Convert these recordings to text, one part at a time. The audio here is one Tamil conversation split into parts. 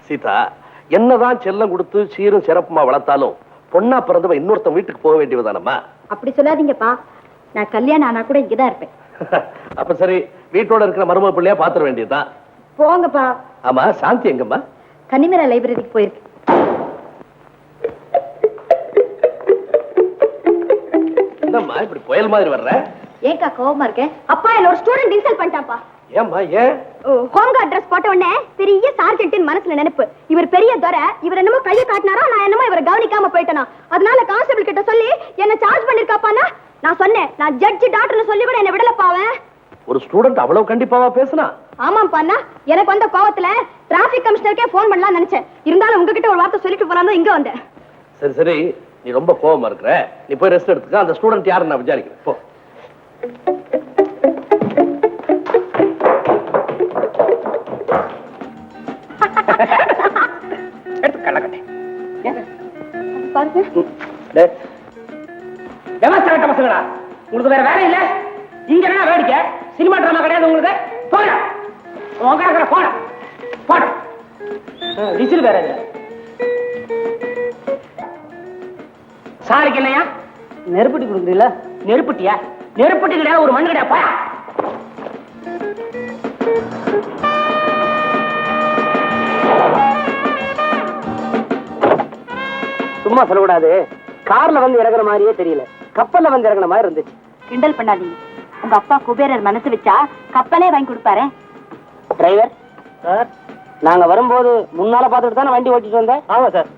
சீதா, என்னதான் செல்லம் கொடுத்து சீரும் சிறப்புமா வளர்த்தாலும் பொண்ணா பிறந்தவ இன்னொருத்தன் வீட்டுக்கு போக வேண்டியதுதானம்மா. அப்படி சொல்லாதீங்கப்பா, நான் கல்யாணம் ஆனா கூட இங்கதான் இருப்பேன். அப்ப சரி, வீட்டோட இருக்கிற மருமக பிள்ளையா பாத்துற வேண்டியதுதான். போங்கப்பா. ஆமா, சாந்தி எங்கம்மா? கன்னிமரா லைப்ரரிக்கு போயிருக்கு. என்னம்மா இப்படி புயல் மாதிரி வர்ற? ஏக்கா கோவமா இருக்கேன்? அப்பா என்ன ஒரு ஸ்டூடெண்ட் இன்சல்ட் பண்ணிட்டாப்பா. ஏம்மா ஏன்? ஹோம் கார்டு ட்ரெஸ் போட்ட உடனே பெரிய சார்ஜென்ட் மனசுல நினைப்பு, இவர் பெரிய துரை, இவர் என்னமோ கையை காட்டினாரோ, நான் என்னமோ இவரை கவனிக்காம போயிட்டேனா, அதனால கான்ஸ்டபிள் கிட்ட சொல்லி என்ன சார்ஜ் பண்ணிருக்காப்பானா. நான் சொன்னேன், நான் ஜட்ஜி டாக்டர்னு சொல்லி கூட என்ன விடலப்பாவேன். ஒரு ஸ்டூடெண்ட் அவ்வளவு கண்டிப்பாவா பேசினா? ஆமாப்பாண்ணா, எனக்கு வந்த கோவத்துல டிராபிக் கமிஷனருக்கே போன் பண்ணலாம் நினைச்சேன். இருந்தாலும் உங்ககிட்ட ஒரு வார்த்தை சொல்லிட்டு போறாங்க இங்க வந்தேன். சரி சரி, நீ ரொம்ப கோவமா இருக்கிற, நீ போய் ரெஸ்ட் எடுத்துக்க. அந்த ஸ்டூடெண்ட் யாருன்னு நான் விசாரிக்கிறேன். போ. உங்களுக்கு வேற வேலை இல்ல? இங்க என்ன வேடிக்கை? சினிமா டிராமா கிடையாது உங்களுக்கு? போட போட போட விசில் வேற இல்ல. சாரிக்கு இல்லையா? நெருப்பட்டி கொடுக்குறீங்களா? நெருப்பட்டியா? நெருப்பட்டி கிடையாது, ஒரு மண்ணு கிடையாது. போயா. சும்மா சொல்லக்கூடாது. கார்ல வந்து இறங்குற மாதிரியே தெரியல, கப்பல்ல வந்து இறங்குற மாதிரி இருந்துச்சு. கிண்டல் பண்ணாதீங்க. உங்க அப்பா குபேரர் மனசு வச்சா கப்பலே வாங்கி கொடுப்பாரு. டிரைவர் சார், நாங்க வரும்போது முன்னால பாத்துட்டு தானே வண்டி ஓட்டிட்டு வந்தேன். ஆமா சார்.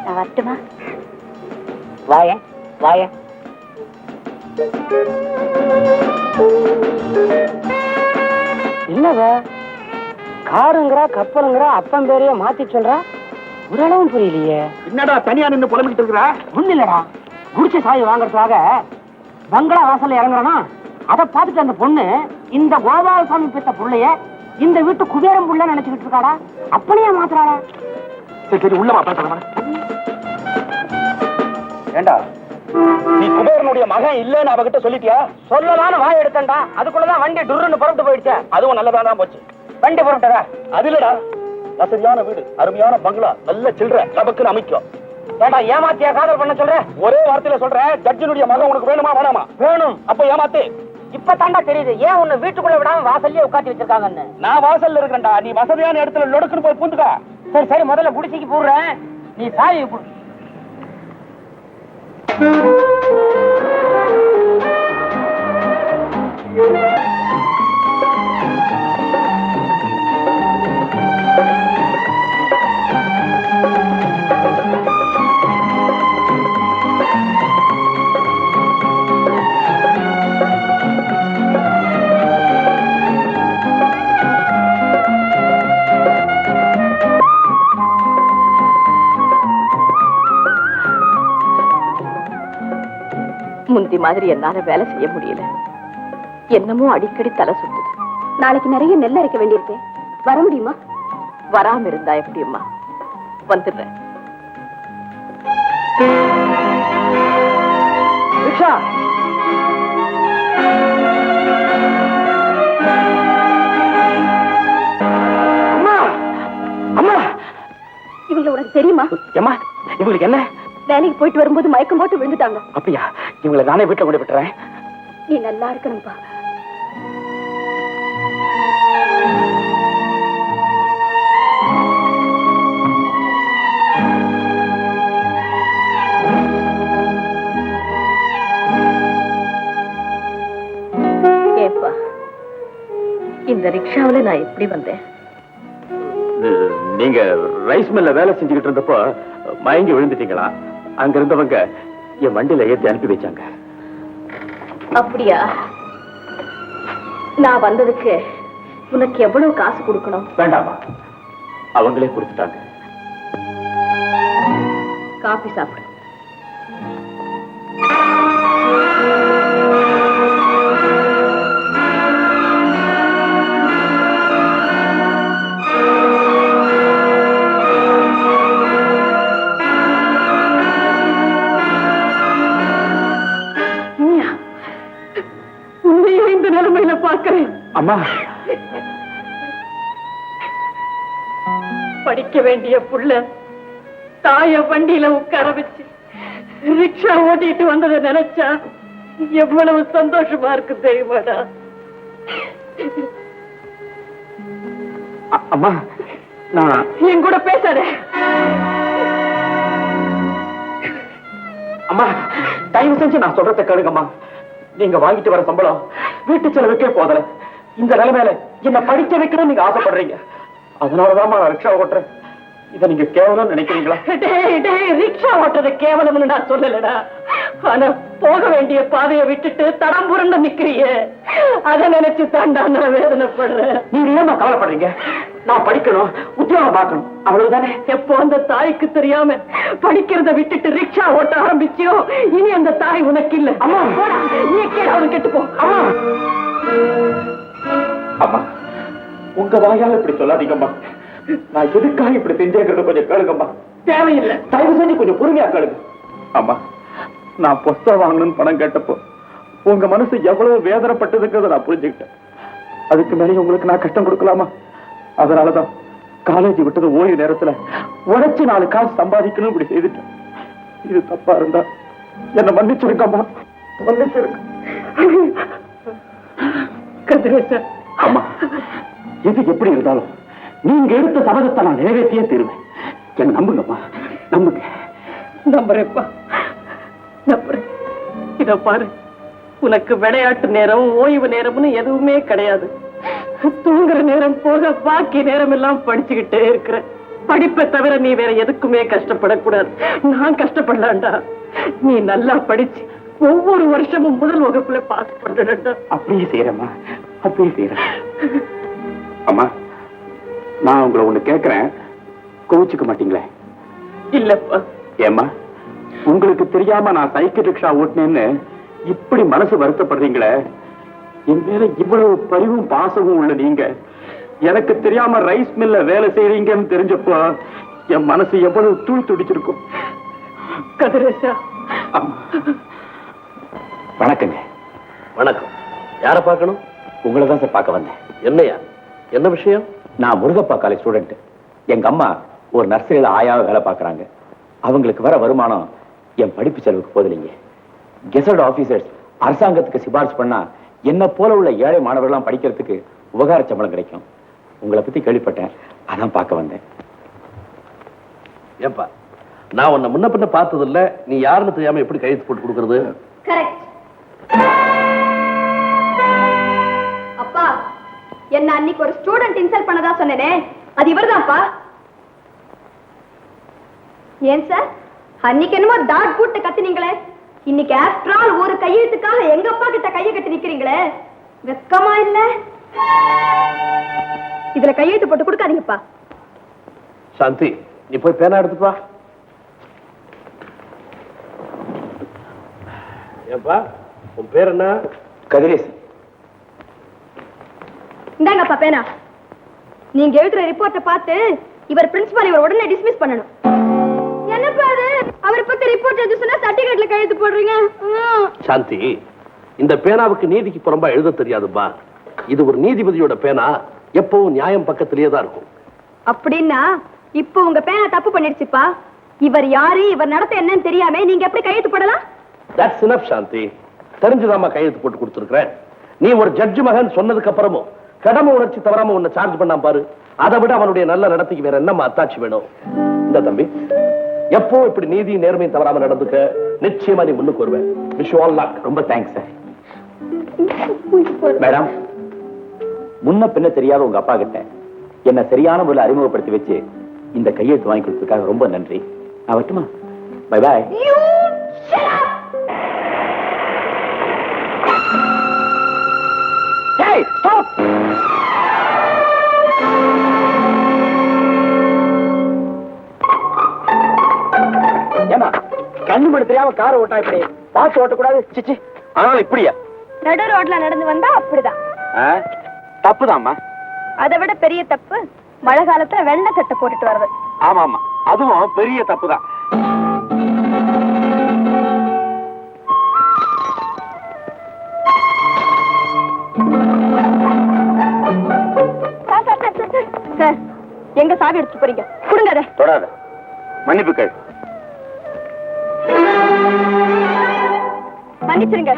நான் வரட்டுமா? வாய வாய. இல்லவ காருங்கிறா கப்பலுங்கிறா, அப்பன் பேரையே மாத்தி சொல்றா, ஓரளவும் புரியலையே. என்னடா தனியா நின்று புலம்பிக்கிட்டு இருக்கிறா? ஒண்ணு இல்லடா, குடிச்ச சாய் வாங்கறதுக்காக பங்களா வாசல்ல இறங்குறானா, அதை பார்த்துட்டு அந்த பொண்ணு இந்த கோபாலசாமி பெத்த புள்ளைய இந்த வீட்டு குபேரம் புள்ள நினைச்சுக்கிட்டு இருக்காடா. அப்படியே மாத்துறாடா. சரி சரி, உள்ளமா பேசலாம். ஏண்டா, நீ குபேரனுடைய மகன் இல்லன்னு அவகிட்ட சொல்லிட்டியா? சொல்லலான்னு வாய் எடுத்தா, அதுக்குள்ளதான் வண்டி டுருன்னு புறப்பட்டு போயிடுச்சு. அதுவும் நல்லதான் போச்சு. வண்டி புறப்பட்டதா? அது இல்லடா, வசதியான வீடு, அருமையான பங்களா, நல்ல சில்லற நமக்கு அமைக்கும். ஏண்டா, ஏமாத்தியா காதல் பண்ண சொல்ற? ஒரே வார்த்தையில சொல்ற, ஜட்ஜினுடைய மகன் உனக்கு வேணுமா வேணாமா? வேணும். அப்ப ஏமாத்து. இப்ப தாண்டா தெரியுது ஏன் உன்னை வீட்டுக்குள்ள விடாம வாசல்லே உட்காந்து வச்சிருக்காங்கன்னு. நான் வாசல்ல இருக்கேன்டா, நீ வசதியான இடத்துல லொடுக்குன்னு போய் பூந்துக்க. சரி சரி, முதல்ல குடிசைக்கு போடுறேன், நீ சாவி கொடு. முந்தி மாதிரி என்னால வேலை செய்ய முடியல. என்னமோ அடிக்கடி தலை சுத்துது. நாளைக்கு நிறைய நெல் அரைக்க வேண்டியிருக்கு, வர முடியுமா? வராம இருந்தா எப்படிம்மா? வந்துடுறேன். அம்மா அம்மா, இவங்க உனக்கு தெரியுமா? அம்மா, இவங்களுக்கு என்ன? வேலைக்கு போயிட்டு வரும்போது மயக்கம் போட்டு விழுந்துட்டாங்க. அப்படியா? இவங்களை நானே வீட்டுல கொண்டு விட்டுறேன். நீ நல்லா இருக்கணும்பா. ஏப்பா, இந்த ரிக்ஷாவில நான் எப்படி வந்தேன்? நீங்க ரைஸ் மில்ல வேலை செஞ்சுக்கிட்டு இருந்தப்போ மயங்கி விழுந்துட்டீங்களா? அங்க இருந்தவங்க என் வண்டியில ஏத்தி அனுப்பி வச்சாங்க. அப்படியா? நான் வந்ததுக்கு உனக்கு எவ்வளவு காசு கொடுக்கணும்? வேண்டாமா, அவங்களே கொடுத்துட்டாங்க. காபி சாப்பிடு. அம்மா, படிக்க வேண்டிய புள்ள தாய வண்டியில உட்கார வச்சு ரிக்ஷா ஓட்டிட்டு வந்ததை நினைச்சா எவ்வளவு சந்தோஷமா இருக்கு தெரியுமாடா. அம்மா நான் என் கூட பேசாத. அம்மா தயவு செஞ்சு நான் சொல்றத கேளுங்கம்மா. நீங்க வாங்கிட்டு வர சம்பளம் வீட்டு செலவுக்கே போதல. இந்த நிலைமையில என்ன படிக்க வைக்கணும்னு நீங்க ஆசைப்படுறீங்க. அதனாலதான் நான் ரிக்ஷா ஓட்டுறேன். இதை நீங்க கேவலம் நினைக்கிறீங்களா? ரிக்ஷா ஓட்டுறது கேவலம்னு நான் சொல்லலடா. ஆனா போக வேண்டிய பாதையை விட்டுட்டு தடம் புரண்டு நிக்கிறியே, அதை நினைச்சு தாண்டா நான் வேதனைப்படுறேன். நீங்க ஏமா கவலைப்படுறீங்க? நான் படிக்கணும், உத்தியோகம் பார்க்கணும், அவ்வளவுதானே. எப்போ அந்த தாய்க்கு தெரியாம படிக்கிறத விட்டுட்டு ரிக்ஷா ஓட்ட ஆரம்பிச்சியோ, இனி அந்த தாய் உனக்கு இல்ல. அம்மா போடா, நீ கேடாவது கெட்டு போ. அம்மா அம்மா உங்க வாயால இப்படி சொல்லாதீங்கம்மா. நான் எதுக்காக இப்படி செஞ்சேங்கிறது கொஞ்சம் கேளுங்கம்மா. தேவையில்லை. தயவு செஞ்சு கொஞ்சம் பொறுமையா கேளுங்க. அம்மா நான் புஸ்தகம் வாங்கணும்னு பணம் கேட்டப்போ உங்க மனசு எவ்வளவு வேதனைப்பட்டதுங்கிறத நான் புரிஞ்சுக்கிட்டேன். அதுக்கு மேலே உங்களுக்கு நான் கஷ்டம் கொடுக்கலாமா? அதனாலதான் காலேஜ் விட்டது ஓய்வு நேரத்துல உழைச்சு 4 காசு சம்பாதிக்கணும் இப்படி செய்துட்டேன். இது தப்பா இருந்தா என்ன மன்னிச்சிருக்கம்மா, மன்னிச்சிருக்க. கதிரேசன், அம்மா எது எப்படி இருந்தாலும் நீங்க எடுத்த சபதத்தை நான் நிறைவேற்றியே தருவேன். என்ன நம்புங்கம்மா, நம்புங்க. நம்புறேப்பா, நம்புறேன். இத பாரு, உனக்கு விளையாட்டு நேரம் ஓய்வு நேரம்னு எதுவுமே கிடையாது. தூங்குற நேரம் போக பாக்கி நேரம் எல்லாம் படிச்சுக்கிட்டே இருக்கிற. படிப்பை தவிர நீ வேற எதுக்குமே கஷ்டப்படக்கூடாது. நான் கஷ்டப்படலாம்டா. நீ நல்லா படிச்சு ஒவ்வொரு வருஷமும் முதல் வகுப்புல பாஸ் பண்றடா. அப்படியே செய்யறேம்மா, அப்படியே செய்யறேன். அம்மா நான் உங்களை ஒண்ணு கேட்கிறேன், கோவிச்சுக்க மாட்டீங்களே? இல்லப்பா. ஏம்மா உங்களுக்கு தெரியாம நான் சைக்கிள் ரிக்ஷா ஓட்டினேன்னு இப்படி மனசு வருத்தப்படுறீங்களே? என் மேல இவ்வளவு பரிவும் பாசமும் உள்ள நீங்க எனக்கு தெரியாம ரைஸ் மில்ல வேலை செய்றீங்கன்னு தெரிஞ்சப்போ என் மனசு எவ்வளவு தூள் துடிச்சிருக்கும். கதிரேசா. வணக்கங்க. வணக்கம். யார பார்க்கணும்? உங்களை தான் சார் பார்க்க வந்தேன். என்னையா? என்ன விஷயம்? நான் முருகப்பா காலேஜ் ஸ்டூடெண்ட். எங்க அம்மா ஒரு நர்சரியில ஆயாவை வேலை பார்க்கறாங்க. அவங்களுக்கு வர வருமானம் என் படிப்பு செலவுக்கு போதில்லைங்க. கெசட் ஆபீசர்ஸ் அரசாங்கத்துக்கு சிபாரிசு பண்ணா என்ன போல உள்ள ஏழை மாணவர்கள்லாம் படிக்கிறதுக்கு உபகார சம்பளம் கிடைக்கும். உங்களை பத்தி கேள்விப்பட்டேன், அதான் பார்க்க வந்தேன். ஏப்பா, நான் உன்னை முன்ன பின்ன பார்த்தது இல்ல, நீ யாருன்னு தெரியாம எப்படி கையெழுத்து போட்டு கொடுக்கறது? கரெக்ட். அப்பா, என்ன அன்னைக்கு ஒரு ஸ்டூடெண்ட் இன்சல்ட் பண்ணதா சொன்னேனே, அது இவர்தான்ப்பா. ஏன் சார் அன்னைக்கு என்னமோ டாட் போட்டு கத்துனீங்களே, இன்னைக்கு ஆஃப்டர் ஆல் ஒரு கையெழுத்துக்காக எங்க அப்பா கிட்ட கையை கட்டி நிக்கிறீங்களே, வெக்கமா இல்ல? இதுல கையெழுத்து போட்டு கொடுக்காதீங்கப்பா. சாந்தி, நீ போய் பேனா எடுத்துப்பா. ஏப்பா, உன் பேர் என்ன? கதிரேசன். இந்தாங்கப்பா பேனா. நீங்க எழுதுற ரிப்போர்ட்டை பார்த்து இவர் பிரின்சிபால் இவர் உடனே டிஸ்மிஸ் பண்ணணும். என்னப்பா அது? அவரை பத்தி ரிப்போர்ட் எழுத சொன்னா சர்டிபிகேட்ல கையெழுத்து போடுறீங்க. சாந்தி, இந்த பேனாவுக்கு நீதிக்கு புறம்பா எழுத தெரியாதுப்பா. இது ஒரு நீதிபதியோட பேனா, எப்பவும் நியாயம் பக்கத்திலேயே தான் இருக்கும். அப்படின்னா இப்போ உங்க பேனா தப்பு பண்ணிடுச்சுப்பா. இவர் யாரு, இவர் நடத்த என்னன்னு தெரியாம நீங்க எப்படி கையெழுத்து போடலாம்? That's enough, சாந்தி. தெரிஞ்சுதாமா கையெழுத்து போட்டு கொடுத்துருக்கிறேன். நீ ஒரு ஜட்ஜ் மகன் சொன்னதுக்கு அப்புறமும் கடமை உணர்ச்சி தவறாம உன்னை சார்ஜ் பண்ணாம பாரு. அதை விட அவனுடைய நல்ல நடத்தைக்கு வேற என்னமா அத்தாட்சி வேணும்? இந்த தம்பி, எப்போ இப்படி நீதி நேர்மையும் தவறாம நடந்துக்க நிச்சயமா நீ முன்னுக்கு வருவேன். Wish you all luck. ரொம்ப தேங்க்ஸ் சார். மேடம், முன்ன பின்ன தெரியாத உங்க அப்பா கிட்ட என்ன சரியான முறையில் அறிமுகப்படுத்தி வச்சு இந்த கையெழுத்து வாங்கி கொடுத்ததுக்காக ரொம்ப நன்றி. நான் வரட்டுமா? Bye bye. Hey, stop! ஏமா கண்ணு மணி தெரியாம கார் ஓட்டா இப்படி பார்த்து ஓட்டக்கூடாது. சிச்சி, ஆனால் இப்படியா? நடு ரோட்ல நடந்து வந்தா அப்படிதான். தப்புதாம்மா. அதை விட பெரிய தப்பு மழை காலத்துல வெள்ளை சட்டை போட்டுட்டு வர்றது. ஆமா ஆமா, அதுவும் பெரிய தப்புதான். சார் எங்க சாவி எடுத்து போறீங்க? கொடுங்க அதை. தொடாத. மன்னிப்பு கேள். மன்னிச்சிருங்க.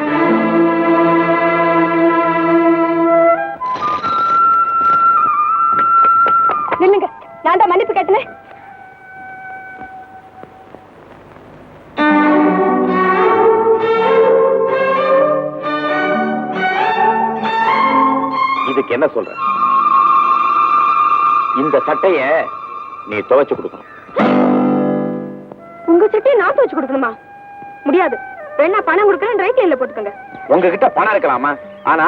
நில்லுங்க. நான் தான் மன்னிப்பு கேட்டேன். இதுக்கு என்ன சொல்ற? இந்த சட்டைய நீ துவைச்சு கொடுக்கணும். உங்க சட்டையை நான் துவைச்சு கொடுக்கணுமா? முடியாது. வேணா பணம் கொடுக்கறேன், ட்ரை கிளீன்ல போட்டுக்கோங்க. உங்ககிட்ட பணம் இருக்கலாமா? ஆனா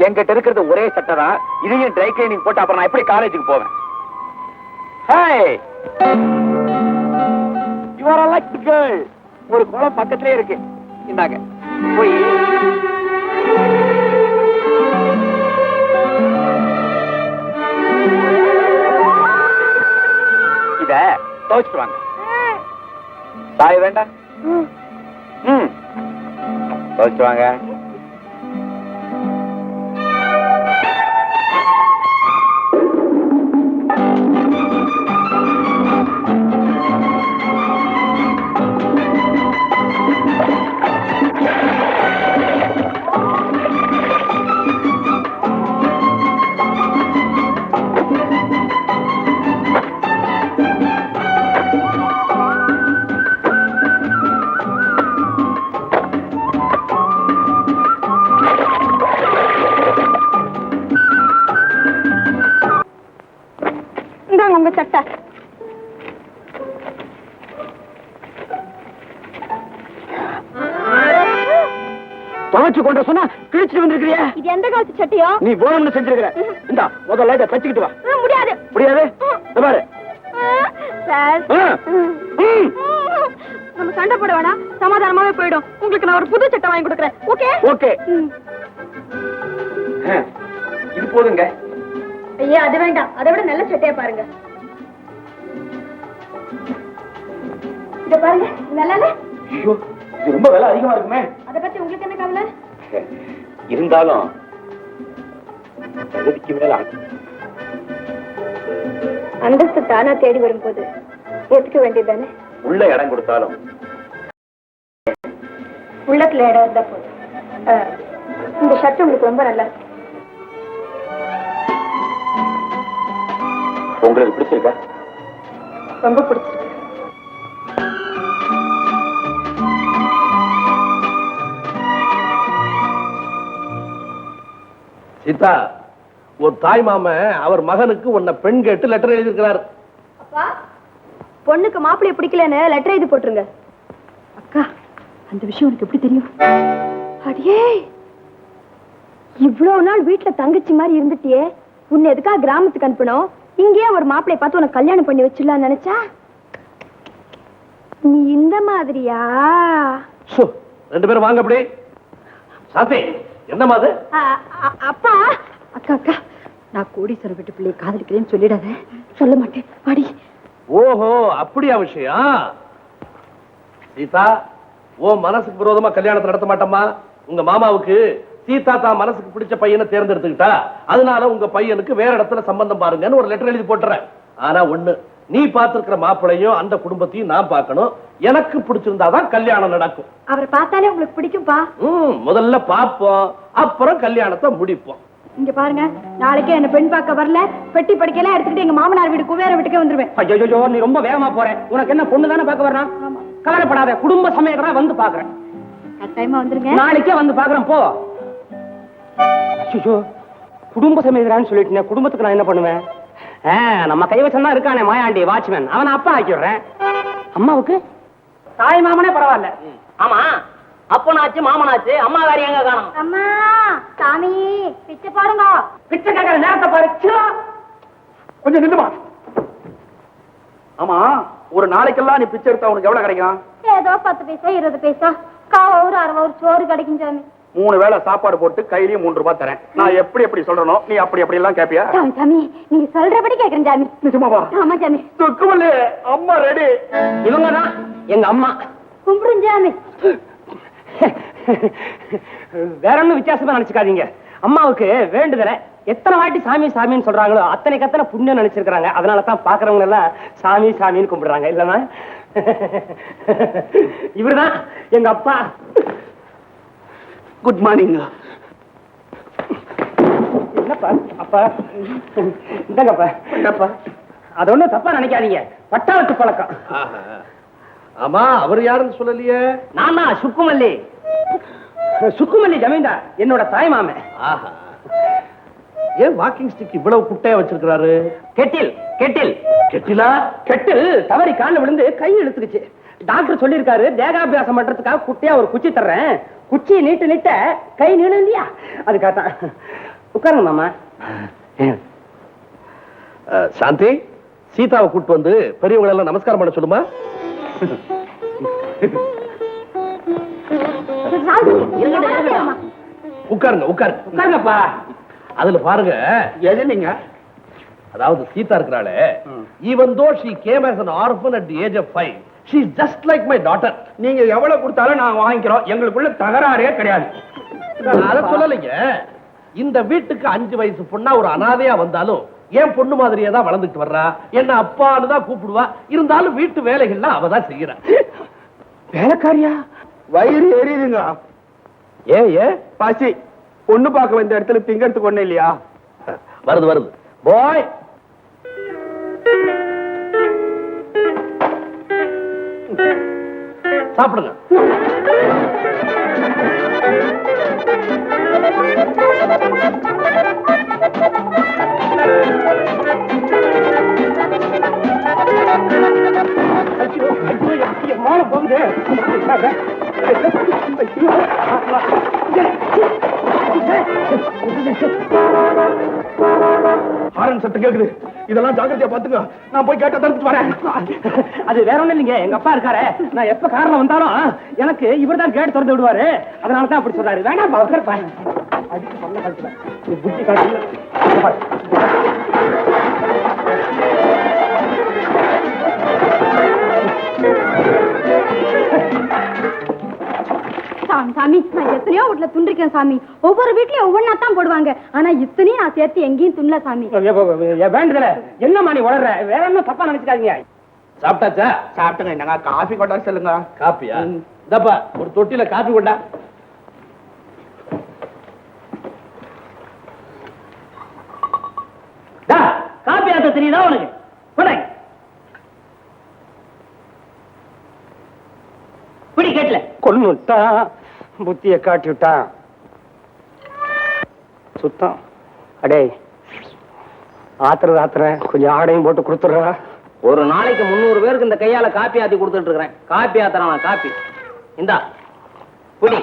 என்கிட்ட இருக்கிறது ஒரே சட்டை தான். இதையும் ட்ரை கிளீனிங் போட்டு அப்புறம் நான் எப்படி காலேஜுக்கு போவேன்? Hi, you are a lucky girl. ஒரு குளம் பக்கத்திலே இருக்கு. இந்தாங்க போய் இத துவைச்சிட்டு வாங்க. சாய வேண்டாம். துவைச்சிட்டு வாங்க. இந்தாங்க உங்க சட்டை. துவைச்சு கொண்டு சொன்னா கிழிச்சிட்டு வந்திருக்கிறியா? இது எந்த காலத்து சட்டையோ? நீ வேணும்னு செஞ்சிருக்கிற. இந்த முதல்ல இதை தச்சுக்கிட்டு வா. முடியாது. முடியாது? இந்த பாரு. சார், நம்ம சண்டை போட வேணாம், சமாதானமாவே போயிடும். உங்களுக்கு நான் ஒரு புது சட்டை வாங்கி கொடுக்குறேன். ஓகே? ஓகே. இது போதுங்க. ஐயா, அது வேண்டாம். அதை விட நல்ல சட்டையா பாருங்க. இத பாருங்க, நல்லா இல்ல? ஐயோ, இது ரொம்ப விலை அதிகமா இருக்குமே. அத பத்தி உங்களுக்கு என்ன கவலை? இருந்தாலும் தகுதிக்கு மேல அந்தஸ்து தானா தேடி வரும்போது ஏத்துக்க வேண்டியதுதானே? உள்ள இடம் கொடுத்தாலும் உள்ளத்துல இடம் இருந்தா போதும். இந்த ஷர்ட் உங்களுக்கு ரொம்ப நல்லா இருக்கு. உங்களுக்கு பிடிச்சிருக்கா? ரொம்ப பிடிச்சிருக்கு. சீதா, ஒரு தாய் மாமன் அவர் மகனுக்கு உன்னை பெண் கேட்டு லெட்டர் எழுதியிருக்கிறார். அப்பா, பொண்ணுக்கு மாப்பிளைய பிடிக்கலன்னு லெட்டர் எழுதி போட்டுருங்க. அக்கா, அந்த விஷயம் உனக்கு எப்படி தெரியும்? அடியே, இவ்வளவு நாள் வீட்டுல தங்கச்சி மாதிரி இருந்துட்டியே, உன்னை எதுக்கா கிராமத்துக்கு அனுப்பணும்? இங்கேயே ஒரு மாப்பிளைய பார்த்து உனக்கு கல்யாணம் பண்ணி வச்சிடலாம் நினைச்சா? நீ இந்த மாதிரியா? ரெண்டு பேரும் வாங்க. அப்படி சாத்தி, என்னமா அது? அப்பா, அக்கா அக்கா, நான் கோடீஸ்வரர் வீட்டு பிள்ளையை காதலிக்கிறேன்னு சொல்லிடாத. சொல்ல மாட்டேன், வாடி. ஓஹோ, அப்படியா விஷயம்? சீதா, ஓ மனசுக்கு விரோதமா கல்யாணத்தை நடத்த மாட்டோமா? உங்க மாமாவுக்கு சீதா தான் மனசுக்கு பிடிச்ச பையனை தேர்ந்தெடுத்துக்கிட்டா, அதனால உங்க பையனுக்கு வேற இடத்துல சம்பந்தம் பாருங்கன்னு ஒரு லெட்டர் எழுதி போட்டுறேன். ஆனா ஒண்ணு, நீ பார்த்திருக்கிற மாப்பிளையும் அந்த குடும்பத்தையும் நான் பார்க்கணும். எனக்கு பிடிச்சிருந்தாதான் கல்யாணம் நடக்கும். அவரை பார்த்தாலே உங்களுக்கு பிடிக்கும்பா? முதல்ல பாப்போம், அப்புறம் கல்யாணத்தை முடிப்போம். இங்க பாருங்க, நாளைக்கே என்ன பெண் பார்க்க வரல, பெட்டி படிக்கலாம் எடுத்துக்கிட்டு எங்க மாமனார் வீடு குவேர வீட்டுக்கே வந்துருவேன். ஐயோ, நீ ரொம்ப வேகமா போற. உனக்கு என்ன பொண்ணு தானே பார்க்க வர்றான்? கவலைப்படாத, குடும்ப சமயக்கா வந்து பாக்குறேன். கட்டாயமா வந்துருங்க. நாளைக்கே வந்து பாக்குறேன். போ. குடும்ப சமயக்கான்னு சொல்லிட்டு குடும்பத்துக்கு நான் என்ன பண்ணுவேன்? நம்ம கைவசம் தான் இருக்கானே மாயாண்டி வாட்ச்மேன், அவனை அப்பா ஆக்கிடுறேன். அம்மாவுக்கு தாய் மாமனே பரவாயில்ல. ஆமா, அப்பனாச்சு மாமனாச்சு, அம்மா வேற எங்க காணும்? அம்மா, சாமி, பிச்சை பாருங்க. பிச்சை கேட்கற நேரத்தை பாரு. கொஞ்சம் நின்னுமா. ஆமா, ஒரு நாளைக்கெல்லாம் நீ பிச்சை எடுத்தா உனக்கு எவ்வளவு கிடைக்கும்? ஏதோ 10 பைசா 20 பைசா, காவூர் 60 சோறு கிடைக்கும் சாமி. 3 வேளை சாப்பாடு போட்டு கையிலயும் 3 ரூபாய் தரேன். நான் எப்படி சொல்றனோ நீ அப்படி எல்லாம் கேப்பியா? சாமி, சாமி, நீங்க சொல்றபடி கேக்குறேன் சாமி. நிஜமாவா? ஆமா சாமி. துக்குமல்லி, அம்மா ரெடி. இவங்கதான் எங்க அம்மா. கும்பிடுங்க சாமி. வேற ஒண்ணும் வித்தியாசமா நினைச்சுக்காதீங்க. அம்மாவுக்கு வேண்டுதல எத்தனை வாட்டி சாமி சாமின்னு சொல்றாங்களோ அத்தனைக்கு அத்தனை புண்ணியம் நினைச்சிருக்காங்க. அதனால தான் பாக்குறவங்க எல்லாம் சாமி சாமின்னு கும்பிடுறாங்க. இல்லமா இவர்தான் எங்க அப்பா. Good morning. என்னப்பா அப்பா இந்தங்கப்பா என்னப்பா அது ஒண்ணும் தப்பா நினைக்காதீங்க. பட்டாளத்து பழக்கம். ஆமா, அவர் யாருன்னு சொல்லலையே. நானா சுக்குமல்லி. சுக்குமல்லி ஜமீன்தார் என்னோட தாய் மாமன். ஏன் வாக்கிங் ஸ்டிக் இவ்வளவு குட்டையா வச்சிருக்காரு? Kettle Kettle கெட்டிலா? கெட்டில் தவறி கால்ல விழுந்து கை இழுத்துக்குச்சு. டாக்டர் சொல்லிருக்காரு தேகாபியாசம் பண்றதுக்காக குட்டியா ஒரு குச்சி தர்றேன். குச்சி நீட்டு நீட்ட கை நீளும் இல்லையா, அதுக்காகத்தான். உட்காருங்க மாமா. சாந்தி, சீதாவை கூட்டு வந்து பெரியவங்களை எல்லாம் நமஸ்காரம் பண்ண சொல்லுமா. உட்காருங்க உட்காருங்க உட்காருங்கப்பா. அதுல பாருங்க எது நீங்க, அதாவது சீதா இருக்கிறாளே, even though she came as an orphan at the age of 5, she is just like my daughter. நீங்க எவ்வளவு கொடுத்தாலும் நாங்க வாங்கிக்கிறோம். எங்களுக்குள்ள தகராறே கிடையாது. அத சொல்லலைங்க. இந்த வீட்டுக்கு 5 வயசு பொண்ணா ஒரு அனாதையா வந்தாலும் ஏன் பொண்ணு மாதிரியே தான் வளர்ந்துட்டு வர்றா. என்ன அப்பான்னு தான் கூப்பிடுவா. இருந்தாலும் வீட்டு வேலைகள்லாம் அவதான் செய்யறா. வேலைக்காரியா? வயிறு எரியுதுங்க. ஏன் பாசி பொண்ணு பார்க்க வந்த இடத்துல திங்கறதுக்கு ஒண்ணு இல்லையா? வருது வருது. பாய், சாப்பிடுங்க. போகுது. ஹாரன் சத்தம் கேக்குது. இதெல்லாம் ஜாக்கிரதையா பாத்துக்க. நான் போய் கேட்ட தடுத்து வரேன். அது வேற ஒண்ணு இல்லைங்க, எங்க அப்பா இருக்காரு. நான் எப்ப கார்ல வந்தாலும் எனக்கு இவர் தான் கேட் திறந்து விடுவாரு. அதனால தான் அப்படி சொல்றாரு. வேணாம் அவசர அடிச்சு பண்ண கழுத்துல புத்தி காட்டு. சாமி, நான் எத்தனையோ வீட்டுல துண்டிருக்கேன் சாமி. ஒவ்வொரு வீட்லயும் ஒவ்வொன்னா தான் போடுவாங்க. ஆனா இத்தனையும் நான் சேர்த்து எங்கேயும் துண்ணல சாமி. வேண்டுதல என்னமா நீ வளர்ற? வேற என்ன தப்பா நினைச்சுக்காதீங்க. சாப்பிட்டாச்சா? சாப்பிட்டுங்க. என்னங்க காஃபி கொண்டா சொல்லுங்க. காப்பியா? இந்தப்பா ஒரு தொட்டில காப்பி கொண்டா. காப்பி ஆத்த தெரியுதா உனக்கு? கொண்டாங்க. பிடி கேட்டல கொண்டு விட்டா புத்திய காட்டி விட்டா சுத்தம். அடே ஆத்திர கொஞ்சம் ஆடையும் போட்டு கொடுத்துடுறா. ஒரு நாளைக்கு 300 பேருக்கு இந்த கையால காப்பி ஆத்தி கொடுத்துட்டு இருக்கிறேன். காப்பி ஆத்துறான் காப்பி. இந்தா புடி.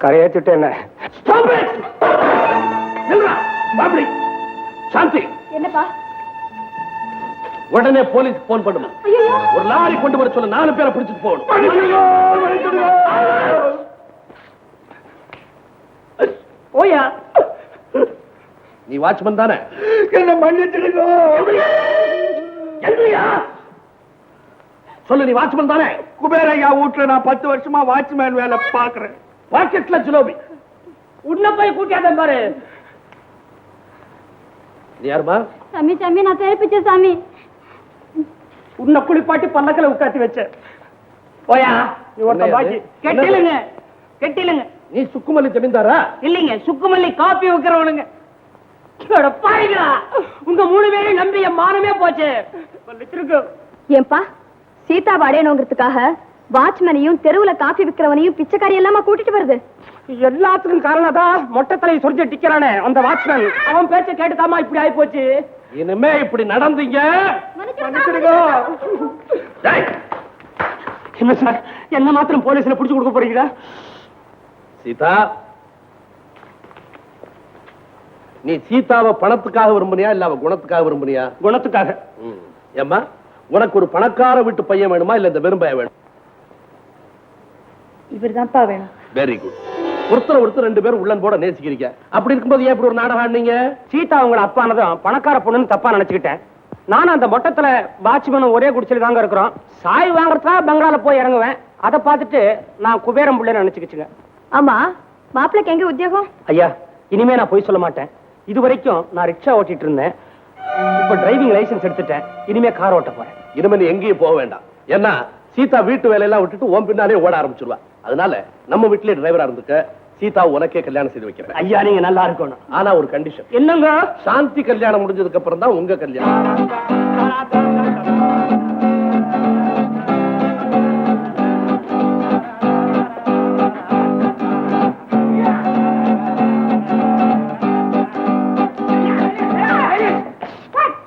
கரையேத்திட்டு என்ன சாந்தி, என்னப்பா? உடனே போலீஸ் போன் பண்ணுமா. ஒரு லாரி கொண்டு வர சொல்ல 4 பேரை பிடிச்சிட்டு போகணும். ஓயா, நீ வாட்ச்மேன் தானே? என்ன மன்னிச்சிடுங்க. சொல்லு, நீ வாட்ச்மேன் தானே? குபேரையா வீட்டுல நான் 10 வருஷமா வாட்ச்மேன் வேலை பாக்குறேன். பாக்கெட்ல ஜிலோபி. உன்ன போய் கூட்டியாத பாரு. நீ யாருமா? சாமி சாமி, நான் தெரிப்பிச்சேன் சாமி. உன்னை குளிப்பாட்டி பல்லக்கல உட்காத்தி வச்ச. போயா, நீ ஒருத்த பாக்கி. கெட்டிலுங்க கெட்டிலுங்க. நீ சுக்குமல்லி ஜமீன்தாரா? இல்லைங்க, சுக்குமல்லி காப்பி வைக்கிறவனுங்க. பாருங்களா, உங்க 3 பேரையும் நம்பி என் மானமே போச்சு. ஏன்பா, சீதா அடையணுங்கிறதுக்காக வாட்ச்மேனையும் தெருவுல காஃபி விற்கிறவனையும் பிச்சைக்காரி எல்லாமா கூட்டிட்டு வருது? எல்லாத்துக்கும் காரணம் தான் மொட்டை தலை சொரிஞ்சு டிக்கிறானே அந்த வாட்ச்மேன். அவன் பேச்ச கேட்டுதாமா இப்படி ஆயி போச்சு. இனிமே இப்படி நடந்தீங்க. என்ன சார், என்ன மாத்திரம் போலீஸ்ல புடிச்சு கொடுக்க போறீங்களா? சீதா, நீ சீதாவை பணத்துக்காக விரும்புனியா இல்ல அவ குணத்துக்காக விரும்புனியா? குணத்துக்காக. ஏம்மா, உனக்கு ஒரு பணக்கார வீட்டு பையன் வேணுமா இல்ல இந்த வெறும்பைய வேணும்? இவர்தான்ப்பா வேணும். Very good. ஒருத்தர் 2 பேரும் உள்ளன் போட நேசிக்கிறீங்க. அப்படி இருக்கும்போது ஏன் இப்படி ஒரு நாடகம் ஆடுனீங்க? சீதா உங்களை அப்பானதும் பணக்கார பொண்ணுன்னு தப்பா நினைச்சுக்கிட்டேன். நானும் அந்த மொட்டத்துல வாட்ச்மேனும் ஒரே குடிச்சல தாங்க இருக்கிறோம். சாய் வாங்குறதா பங்களால போய் இறங்குவேன். அதை பார்த்துட்டு நான் குபேரம் பிள்ளைன்னு நினைச்சுக்கிச்சுங்க. ஆமா, மாப்பிளைக்கு எங்க உத்தியோகம்? ஐயா, இனிமே நான் போய் சொல்ல மாட்டேன். இது வரைக்கும் நான் ரிக்ஷா ஓட்டிட்டு இருந்தேன். இப்ப டிரைவிங் லைசென்ஸ் எடுத்துட்டேன். இனிமே கார் ஓட்ட போறேன். இனிமே நீ எங்கேயும் போக வேண்டாம். ஏன்னா சீதா வீட்டு வேலையெல்லாம் விட்டுட்டு உன் பின்னாலே ஓட ஆரம்பிச்சிருவா. அதனால நம்ம வீட்டிலே டிரைவரா இருந்துக்க. சீதா உனக்கே கல்யாணம் செய்து வைக்கிறேன். ஐயா நீங்க நல்லா இருக்கணும். ஆனா ஒரு கண்டிஷன். என்னங்க? சாந்தி கல்யாணம் முடிஞ்சதுக்கு அப்புறம் தான் உங்க கல்யாணம்.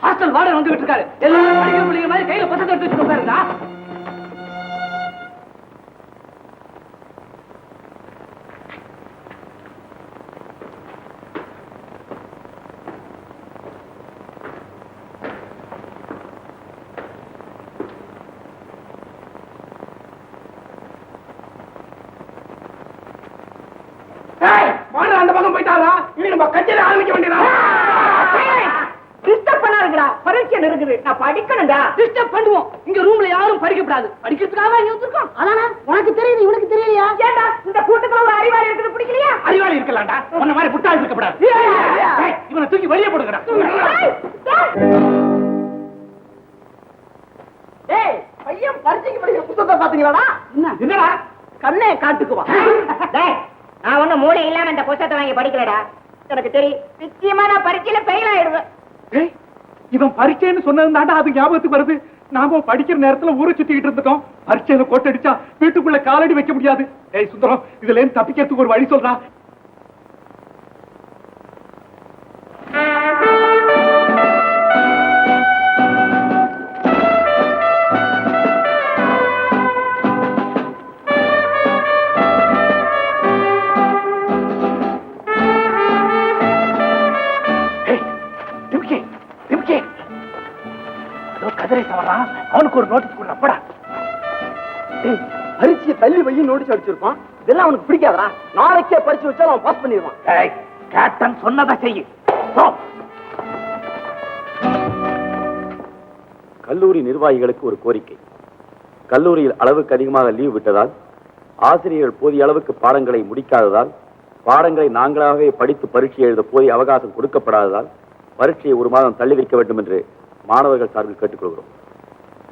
ஹாஸ்டல் வார்டன் வந்துகிட்டு இருக்காரு. எல்லாரும் படிக்கிற பிள்ளைங்க மாதிரி கையில புத்தகத்தை எடுத்து உட்காருங்க. அந்த பக்கம் போயிட்டாரா? இனி நம்ம கச்சேரி ஆரம்பிக்க வேண்டியதா? டிஸ்டர்ப் பண்ணாருங்கடா. பரீட்சை இருக்குது. நான் படிக்கணும்டா. டிஸ்டர்ப் பண்ணுவோம். இங்க ரூம்ல யாரும் படிக்க கூடாது. படிக்கிறதுக்காக இங்க வந்திருக்கோம். அதானே உனக்கு தெரியுது, இவனுக்கு தெரியலையா? ஏண்டா இந்த கூட்டத்துல ஒரு அறிவாளி இருக்குது பிடிக்கலையா? அறிவாளி இருக்கலாம்டா. உன்ன மாதிரி புட்டாள் இருக்க கூடாது. இவனை தூக்கி வெளியே போடுங்கடா. ஏய் பையன் பரீட்சைக்கு படிக்கிற புத்தகத்தை பாத்தீங்களாடா? என்னடா கண்ணே காட்டுக்குவா. டேய், நான் ஒண்ணும் மூளை இல்லாம இந்த புத்தகத்தை வாங்கி படிக்கலடா. எனக்கு தெரியும், நிச்சயமா நான் பரீட்சையில ஃபெயில் ஆயிடுவேன். இவன் பரீட்சைன்னு சொன்னதுதான்டா அது ஞாபகத்துக்கு வருது. நாம படிக்கிற நேரத்துல ஊரை சுத்திக்கிட்டு இருந்துட்டோம். பரீட்சையில கோட்டடிச்சா வீட்டுக்குள்ள காலடி வைக்க முடியாது. ஏய் சுந்தரம், இதுல இருந்து தப்பிக்கிறதுக்கு ஒரு வழி சொல்றா. அவனுக்கு ஒரு நோட்டீஸ் கொடுப்படா. பரீட்சையை தள்ளி வைய நோட்டீஸ் அடிச்சிருப்பான். இதெல்லாம் அவனுக்கு பிடிக்காதா? நாளைக்கே பரீட்சை வச்சா அவன் பாஸ் பண்ணிடுவான். கேப்டன் சொன்னதை செய்யு. கல்லூரி நிர்வாகிகளுக்கு ஒரு கோரிக்கை. கல்லூரியில் அளவுக்கு அதிகமாக லீவ் விட்டதால், ஆசிரியர்கள் போதிய அளவுக்கு பாடங்களை முடிக்காததால், பாடங்களை நாங்களாகவே படித்து பரீட்சை எழுத போதிய அவகாசம் கொடுக்கப்படாததால் பரீட்சையை ஒரு மாதம் தள்ளி வைக்க வேண்டும் என்று மாணவர்கள் சார்பில் கேட்டுக்கொள்கிறோம்.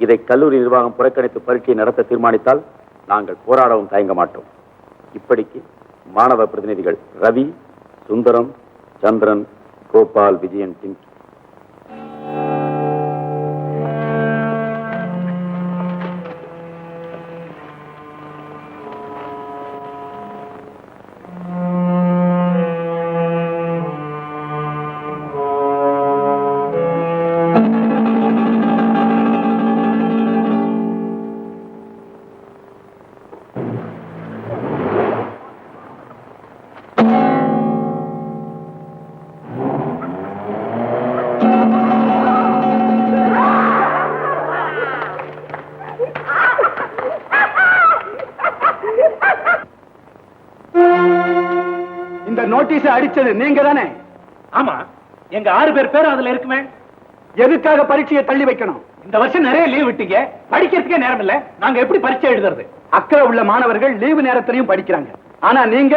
இதை கல்லூரி நிர்வாகம் புறக்கணித்து பரீட்சையை நடத்த தீர்மானித்தால் நாங்கள் போராடவும் தயங்க மாட்டோம். இப்படிக்கு மாணவ பிரதிநிதிகள் ரவி, சுந்தரம், சந்திரன், கோபால், விஜயன், டிங்கி. நோட்டீஸ் அடிச்சது நீங்க தானே? ஆமா, எங்க 6 பேர் பேரும் அதுல இருக்குமே. எதுக்காக பரீட்சையை தள்ளி வைக்கணும்? இந்த வருஷம் நிறைய லீவ் விட்டீங்க, படிக்கிறதுக்கே நேரம் இல்ல. நாங்க எப்படி பரீட்சை எழுதுறது? அக்கறை உள்ள மாணவர்கள் லீவு நேரத்திலையும் படிக்கிறாங்க. ஆனா நீங்க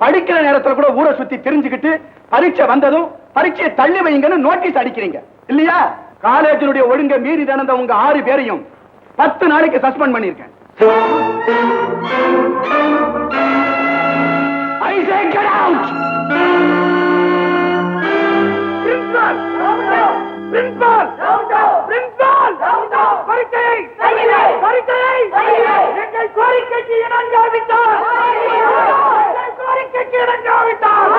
படிக்கிற நேரத்துல கூட ஊரை சுத்தி தெரிஞ்சுக்கிட்டு பரீட்சை வந்ததும் பரீட்சையை தள்ளி வைங்கன்னு நோட்டீஸ் அடிக்கிறீங்க இல்லையா? காலேஜினுடைய ஒழுங்கை மீறி நடந்த உங்க 6 பேரையும் 10 நாளைக்கு சஸ்பெண்ட் பண்ணிருக்கேன். I say get out! Principal! Principal! Principal! பரீட்சை! பரீட்சை! எங்கள் கோரிக்கைக்கு இணங்காவிட்டால்! கோரிக்கைக்கு இணங்காவிட்டால்!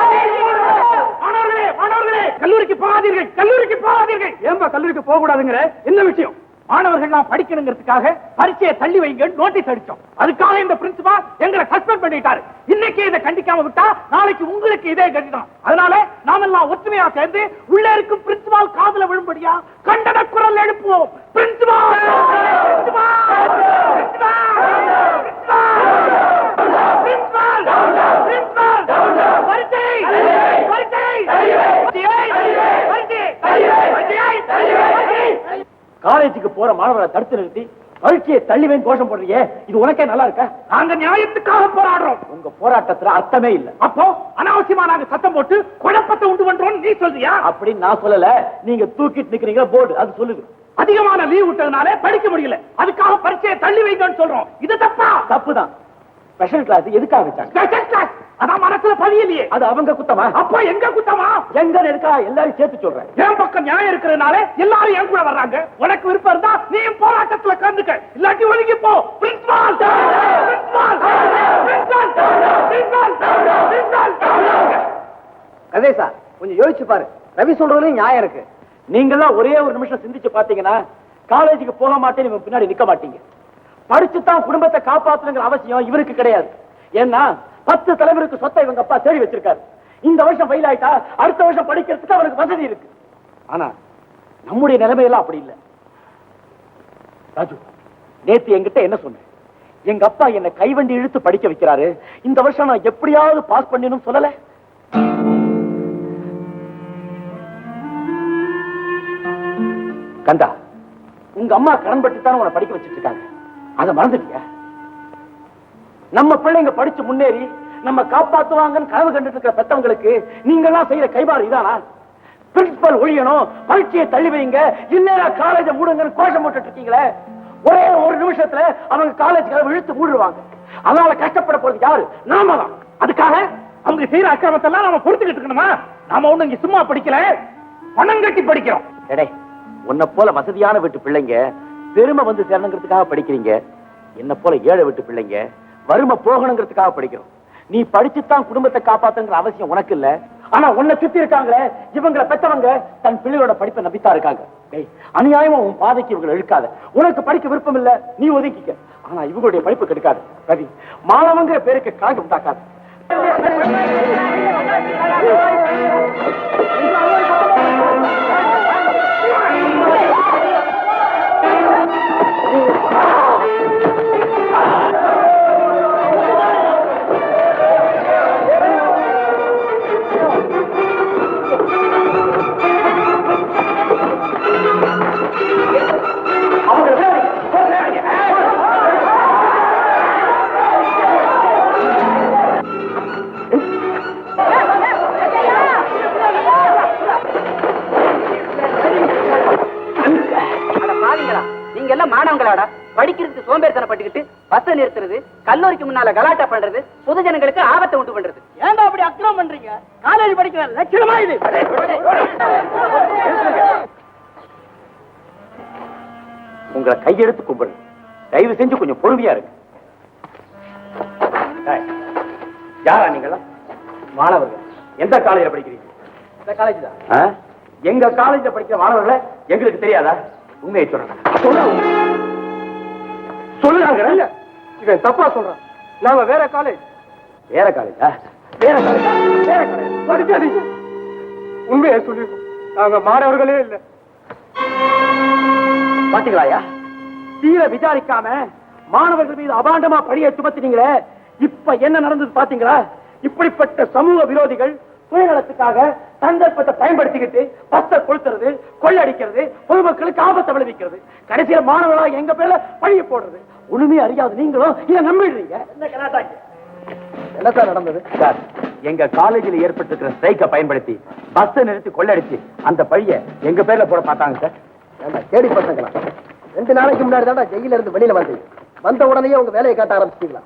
மாணவர்களே, கல்லூரிக்கு போகாதீர்கள்! கல்லூரிக்கு போகாதீர்கள்! ஏன்பா கல்லூரிக்கு போக கூடாதுங்கிற? என்ன விஷயம்? மாணவர்கள் படிக்கணுங்கிறதுக்காக பரீட்சையை தள்ளி வைங்க நோட்டீஸ் அடிச்சோம். அதுக்காக இந்த பிரின்சிபால் எங்களை சஸ்பெண்ட் பண்ணிட்டாரு. இன்னைக்கு இதை கண்டிக்காம விட்டா நாளைக்கு உங்களுக்கு இதே கண்டிதான். அதனால நாம எல்லாம் ஒற்றுமையா சேர்ந்து உள்ள இருக்கும் பிரின்சிபால் காதுல விழும்படியா கண்டன குரல் எழுப்புவோம். பிரின்சிபால்! காலேஜுக்கு போற மாணவரை தடுத்து நிறுத்தி பரீட்சையை தள்ளிவேன் கோஷம் போடுறியே, இது உனக்கே நல்லா இருக்கா? நாங்க நியாயத்துக்காக போராடுறோம். உங்க போராட்டத்துல அர்த்தமே இல்ல. அப்போ அனாவசியமா நாங்க சத்தம் போட்டு குழப்பத்தை உண்டு பண்றோம் நீ சொல்றியா? அப்படின்னு நான் சொல்லல, நீங்க தூக்கிட்டு நிக்கிறீங்க போர்டு அது சொல்லுது. அதிகமான லீவ் விட்டதுனால படிக்க முடியல, அதுக்காக பரீட்சையை தள்ளி வைங்கன்னு சொல்றோம். இது தப்பா? தப்புதான். ஸ்பெஷல் கிளாஸ் எதுக்காக வச்சாங்க? ஸ்பெஷல் கிளாஸ் அதான் மனசுல பதியலையே. அது அவங்க குத்தமா? அப்போ எங்க குத்தமா? எங்க இருக்கா எல்லாரும் சேர்த்து சொல்றேன். என் பக்கம் நியாயம் இருக்கிறதுனால எல்லாரும் என் கூட வர்றாங்க. உனக்கு விருப்பம் இருந்தா நீயும் போராட்டத்துல கலந்துக்க, இல்லாட்டி ஒதுங்கி போ. பிரின்சிபால் கதேசா கொஞ்சம் யோசிச்சு பாரு. ரவி சொல்றதுலயும் நியாயம் இருக்கு. நீங்கெல்லாம் ஒரே ஒரு நிமிஷம் சிந்திச்சு பாத்தீங்கன்னா காலேஜுக்கு போக மாட்டேன்னு இவன் பின்னாடி நிக்க மாட்டீங்க. படிச்சுதான் குடும்பத்தை காப்பாத்துங்கிற அவசியம் இவருக்கு கிடையாது. ஏன்னா 10 தலைவருக்கு சொத்தை இவங்க அப்பா தேடி வச்சிருக்காரு. இந்த வருஷம் ஃபெயில் ஆயிட்டா அடுத்த வருஷம் படிக்கிறதுக்கு அவருக்கு வசதி இருக்கு. ஆனா நம்முடைய நிலைமையெல்லாம் அப்படி இல்லை. ராஜு, நேத்து என்கிட்ட என்ன சொன்ன? எங்க அப்பா என்ன கைவண்டி இழுத்து படிக்க வைக்கிறாரு, இந்த வருஷம் நான் எப்படியாவது பாஸ் பண்ணணும் சொல்லல? கந்தா, உங்க அம்மா கடன் பட்டுத்தானே உன்னை படிக்க வச்சிட்டு இருக்காங்க, அதை மறந்துட்டியா? நம்ம பிள்ளைங்க படிச்சு முன்னேறி நம்ம காப்பாத்துவாங்கன்னு கனவு கண்டுட்டு இருக்கிற பெத்தவங்களுக்கு நீங்க எல்லாம் செய்யற கைமாறு இதானா? பிரின்சிபல் ஒழியணும், பரீட்சையை தள்ளி வைங்க, இல்லையா காலேஜை மூடுங்கன்னு கோஷம் போட்டுட்டு இருக்கீங்களே. ஒரே ஒரு நிமிஷத்துல அவங்க காலேஜ் கதவை இழுத்து மூடுவாங்க. அதனால கஷ்டப்பட போறது யாரு? நாம தான். அதுக்காக அவங்க செய்யற அக்கிரமத்தெல்லாம் நாம பொறுத்துக்கிட்டு இருக்கணுமா? நாம ஒண்ணு இங்க சும்மா படிக்கல, பணம் கட்டி படிக்கிறோம். எடே, உன்னை போல வசதியான வீட்டு பிள்ளைங்க பெருமை வந்து சேரணுங்கிறதுக்காக படிக்கிறீங்க. என்ன போல ஏழை வீட்டு பிள்ளைங்க வறுமை போகணுங்கிறதுக்காக படிக்கிறோம். நீ படிச்சுத்தான் குடும்பத்தை காப்பாத்துங்கிற அவசியம் உனக்கு இல்ல. ஆனா உன்னை சுத்தி இருக்காங்களே இவங்களை பெற்றவங்க தன் பிள்ளையோட படிப்பை நம்பித்தான் இருக்காங்க. அநியாயமா உன் பாதைக்கு இவங்களை இழுக்காத. உனக்கு படிக்க விருப்பம் இல்ல, நீ ஒதுக்கிக்க. ஆனா இவங்களுடைய படிப்பு கெடுக்காது. ரவி, மாணவங்கிற பேருக்கு கணக்கு உண்டாக்காது. நீங்க எல்லாம் மாணவங்களாடா, படிக்கிறதுக்கு சோம்பேறித்தனப்பட்டுக்கிட்டு பஸ் நிறுத்துறது, கல்லூரிக்கு முன்னால கலாட்டா பண்றது, பொது ஜனங்களுக்கு ஆபத்தை உண்டு பண்றது. ஏன்டா அப்படி அக்கிரமம் பண்றீங்க? காலேஜ் படிக்கிற லட்சணமா இது. உங்களை கையெடுத்து கும்பிடு, தயவு செஞ்சு கொஞ்சம் பொறுமையா இருக்கு. யாரா நீங்களா? மாணவர்கள். எந்த காலேஜ்ல படிக்கிறீங்க? இந்த காலேஜ் தான். எங்க காலேஜ்ல படிக்கிற மாணவர்களை எங்களுக்கு தெரியாதா? உண்மையை சொல்றாங்க. சொல்லுறாங்க. இவன் தப்பா சொல்றான். நாம வேற காலேஜ். வேற காலேஜா? வேற காலேஜ். வேற காலேஜ். படிக்காதீங்க. உண்மையை சொல்லிருக்கோம். நாங்க மாணவர்களே இல்ல. பாத்தீங்களாயா? தீர விசாரிக்காம மாணவர்கள் மீது அபாண்டமா பழியை சுமத்தினீங்களே, இப்ப என்ன நடந்தது பாத்தீங்களா? இப்படிப்பட்ட சமூக விரோதிகள் சுயநலத்துக்காக சந்தர்ப்பத்தை பயன்படுத்திக்கிட்டு பஸ்ஸை கொளுத்துறது, கொள்ளடிக்கிறது, பொதுமக்களுக்கு ஆபத்தை விளைவிக்கிறது, கடைசியில மாணவர்களா எங்க பேர்ல பழிய போடுறது. ஒண்ணுமே அறியாது நீங்களும் இதை நம்பிடுறீங்க. என்ன சார் நடந்தது? சார், எங்க காலேஜில் ஏற்பட்டிருக்கிற ஸ்ட்ரைக்கை பயன்படுத்தி பஸ்ஸை நிறுத்தி கொள்ளடிச்சு அந்த பழிய எங்க பேர்ல போட பார்த்தாங்க சார். தேடி பசங்களா? 2 நாளைக்கு முன்னாடி தான் ஜெயில இருந்து வெளியில வந்த உடனே உங்க வேலையை காட்ட ஆரம்பிச்சிட்டீங்களா?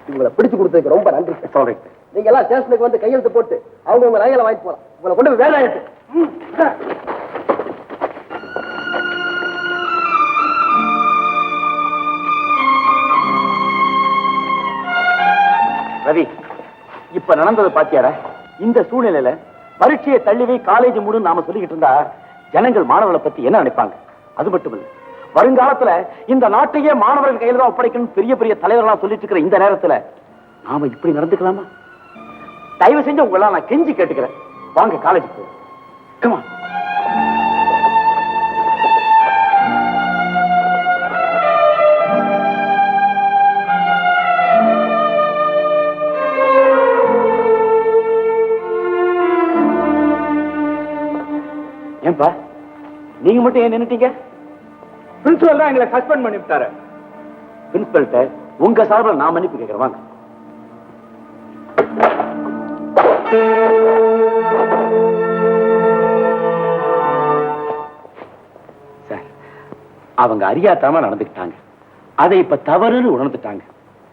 உங்களை பிடிச்சு கொடுத்ததுக்கு ரொம்ப நன்றி. சொல்றேன். நீங்க எல்லாம் ஸ்டேஷனுக்கு வந்து கையெழுத்து போட்டு அவங்க உங்க நகைகளை வாங்கி போலாம். உங்களை கொண்டு போய் வேலை ஆயிட்டு. ரவி, இப்ப நடந்தது பாத்தியாரா? இந்த சூழ்நிலையில பரீட்சையை தள்ளிவே காலேஜ் மூடு நாம சொல்லிக்கிட்டு இருந்தா ஜனங்கள் மாணவர்களை பத்தி என்ன நினைப்பாங்க? அது மட்டும் இல்ல, வருங்காலத்துல இந்த நாட்டையே மாணவர்கள் கையில தான் ஒப்படைக்கணும் பெரிய பெரிய தலைவர்களா சொல்லிட்டு இருக்கிற இந்த நேரத்துல நாம இப்படி நடந்துக்கலாமா? தயவு செஞ்சு உங்களா நான் கெஞ்சி கேட்டுக்கிறேன், வாங்க காலேஜ் போ. கமா. ஏன்பா நீங்க மட்டும் ஏன் நின்னுட்டீங்க? பிரின்சிபல் தான் எங்களை சஸ்பெண்ட் பண்ணி விட்டாரு. பிரின்சிபல்கிட்ட உங்க சார்பில் நான் மன்னிப்பு கேட்கிறேன். வாங்க. சார், அவங்க அறியாத்தனமா நடந்துக்கிட்டாங்க. அதை இப்ப தவறுன்னு உணர்ந்துட்டாங்க.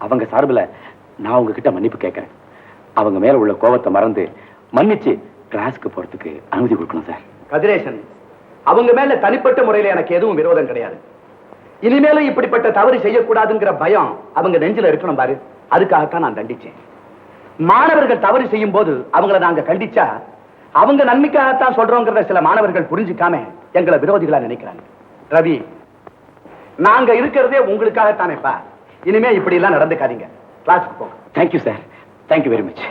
அவங்க சார்பில் நான் உங்ககிட்ட மன்னிப்பு கேட்கிறேன். அவங்க மேல உள்ள கோபத்தை மறந்து மன்னிச்சு கிளாஸ்க்கு போறதுக்கு அனுமதி கொடுக்கணும் சார். கதிரேசன், அவங்க மேல தனிப்பட்ட முறையில எனக்கு எதுவும் விரோதம் கிடையாது. இனிமேலும் இப்படிப்பட்ட தவறு செய்யக்கூடாதுங்கிற பயம் அவங்க நெஞ்சில இருக்கணும் பாரு. அதுக்காகத்தான் நான் தண்டிச்சேன். மாணவர்கள் தவறு செய்யும் போது அவங்கள நாங்க கண்டிச்சா அவங்க நன்மைக்காகத்தான் சொல்றோங்கிறத சில மாணவர்கள் புரிஞ்சுக்காம எங்களை விரோதிகளா நினைக்கிறாங்க. ரவி, நாங்க இருக்கிறதே உங்களுக்காகத்தானேப்பா. இனிமே இப்படி எல்லாம் நடந்துக்காதீங்க. கிளாஸ்க்கு போங்க. Thank you sir. Thank you very much.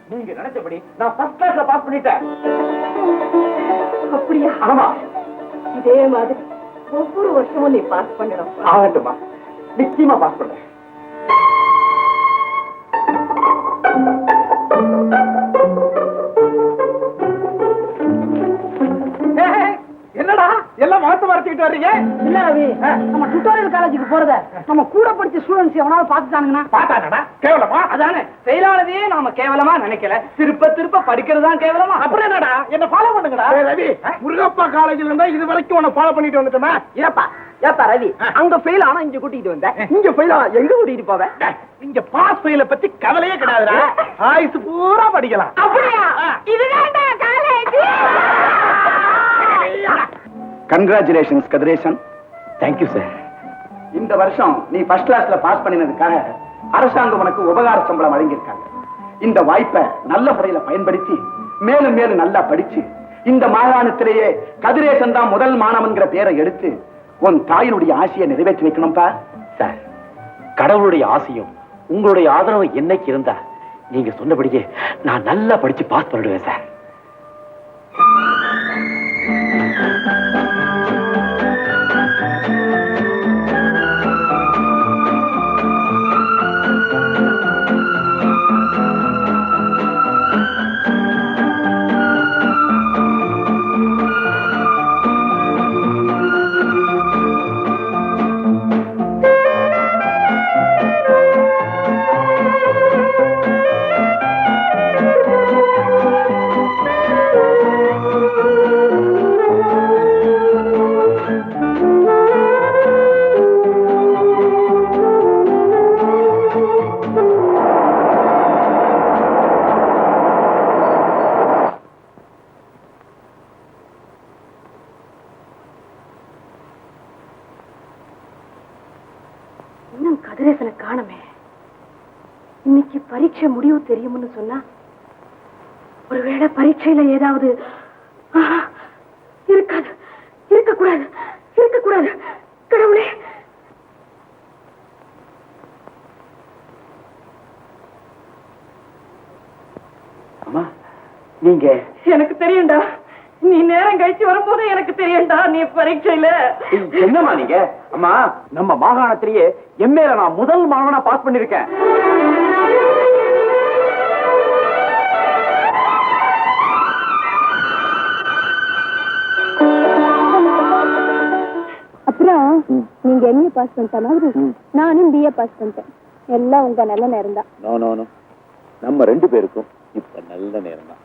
நீங்க நினைச்சபடி நான் ஃபர்ஸ்ட் கிளாஸ்ல பாஸ் பண்ணிட்டேன். அப்படியா? ஆமா. இதே மாதிரி ஒவ்வொரு வருஷமும் நீ பாஸ் பண்ணணும். ஆகட்டுமா, நிச்சயமா பாஸ் பண்றேன். என்னடா எல்லாம் மாத்து மறைச்சிக்கிட்டு வர்றீங்க? இல்ல ரவி, நம்ம டுட்டோரியல் காலேஜுக்கு போறத நம்ம கூட படிச்ச ஸ்டூடெண்ட்ஸ் எவனாவது பாத்துட்டானுங்கன்னா பாத்தாடா கேவலமா? அதானே செயலாளதையே நாம கேவலமா நினைக்கல, திருப்ப திருப்ப படிக்கிறது தான் கேவலமா. அப்புறம் என்னடா என்ன ஃபாலோ பண்ணுங்கடா. ரவி, முருகப்பா காலேஜ்ல இருந்தா இது வரைக்கும் உன்னை ஃபாலோ பண்ணிட்டு வந்துட்டோமா? ஏப்பா ரவி, அங்க ஃபெயில் ஆனா இங்க கூட்டிட்டு வந்த, இங்க ஃபெயில் ஆனா எங்க கூட்டிட்டு போவ? இங்க பாஸ் ஃபெயில பத்தி கவலையே கிடையாதுடா. ஆயுசு பூரா படிக்கலாம். அப்படியா? இதுதான்டா college. Congratulations Kathiresan. Thank you sir. இந்த வருஷம் நீ ஃபர்ஸ்ட் கிளாஸ்ல பாஸ் பண்ணினதுக்காக அரசாங்கம் உனக்கு உபகார சம்பளம் வழங்கியிருக்காங்க. இந்த வாய்ப்பை நல்ல முறையில பயன்படுத்தி மேலும் மேலும் நல்லா படிச்சு இந்த மாகாணத்திலேயே கதிரேசன் தான் முதல் மாணவன்கிற பேரை எடுத்து உன் தாயினுடைய ஆசையை நிறைவேற்றி வைக்கணும்பா. சார், கடவுளுடைய ஆசையும் உங்களுடைய ஆதரவு என்னைக்கு இருந்தா நீங்க சொன்னபடியே நான் நல்லா படிச்சு பாஸ் பண்ணிடுவேன் சார். இன்னும் கதிரேசனை காணமே. இன்னைக்கு பரீட்சை முடிவு தெரியும்னு சொன்னா ஒருவேளை பரீட்சையில ஏதாவது இருக்காது, இருக்கக்கூடாது, இருக்கக்கூடாது. கடவுளே, அம்மா, நீங்க எனக்கு தெரியும்டா. நீ நேரம் கழிச்சு வரும்போது எனக்கு தெரியும்டா நீ பரீட்சையில. என்னம்மா நீங்க? அம்மா, நம்ம மாகாணத்திலேயே எம்ஏல நான் முதல் மாணவனா பாஸ் பண்ணிருக்கேன். அப்புறம் நீங்க எம்ஏ பாஸ் பண்ணிட்ட மாதிரி நானும் பிஏ பாஸ் பண்ணிட்டேன். எல்லாம் உங்க நல்ல நேரம் தான். நோ நோ நோ, நம்ம ரெண்டு பேருக்கும் இப்ப நல்ல நேரம் தான்.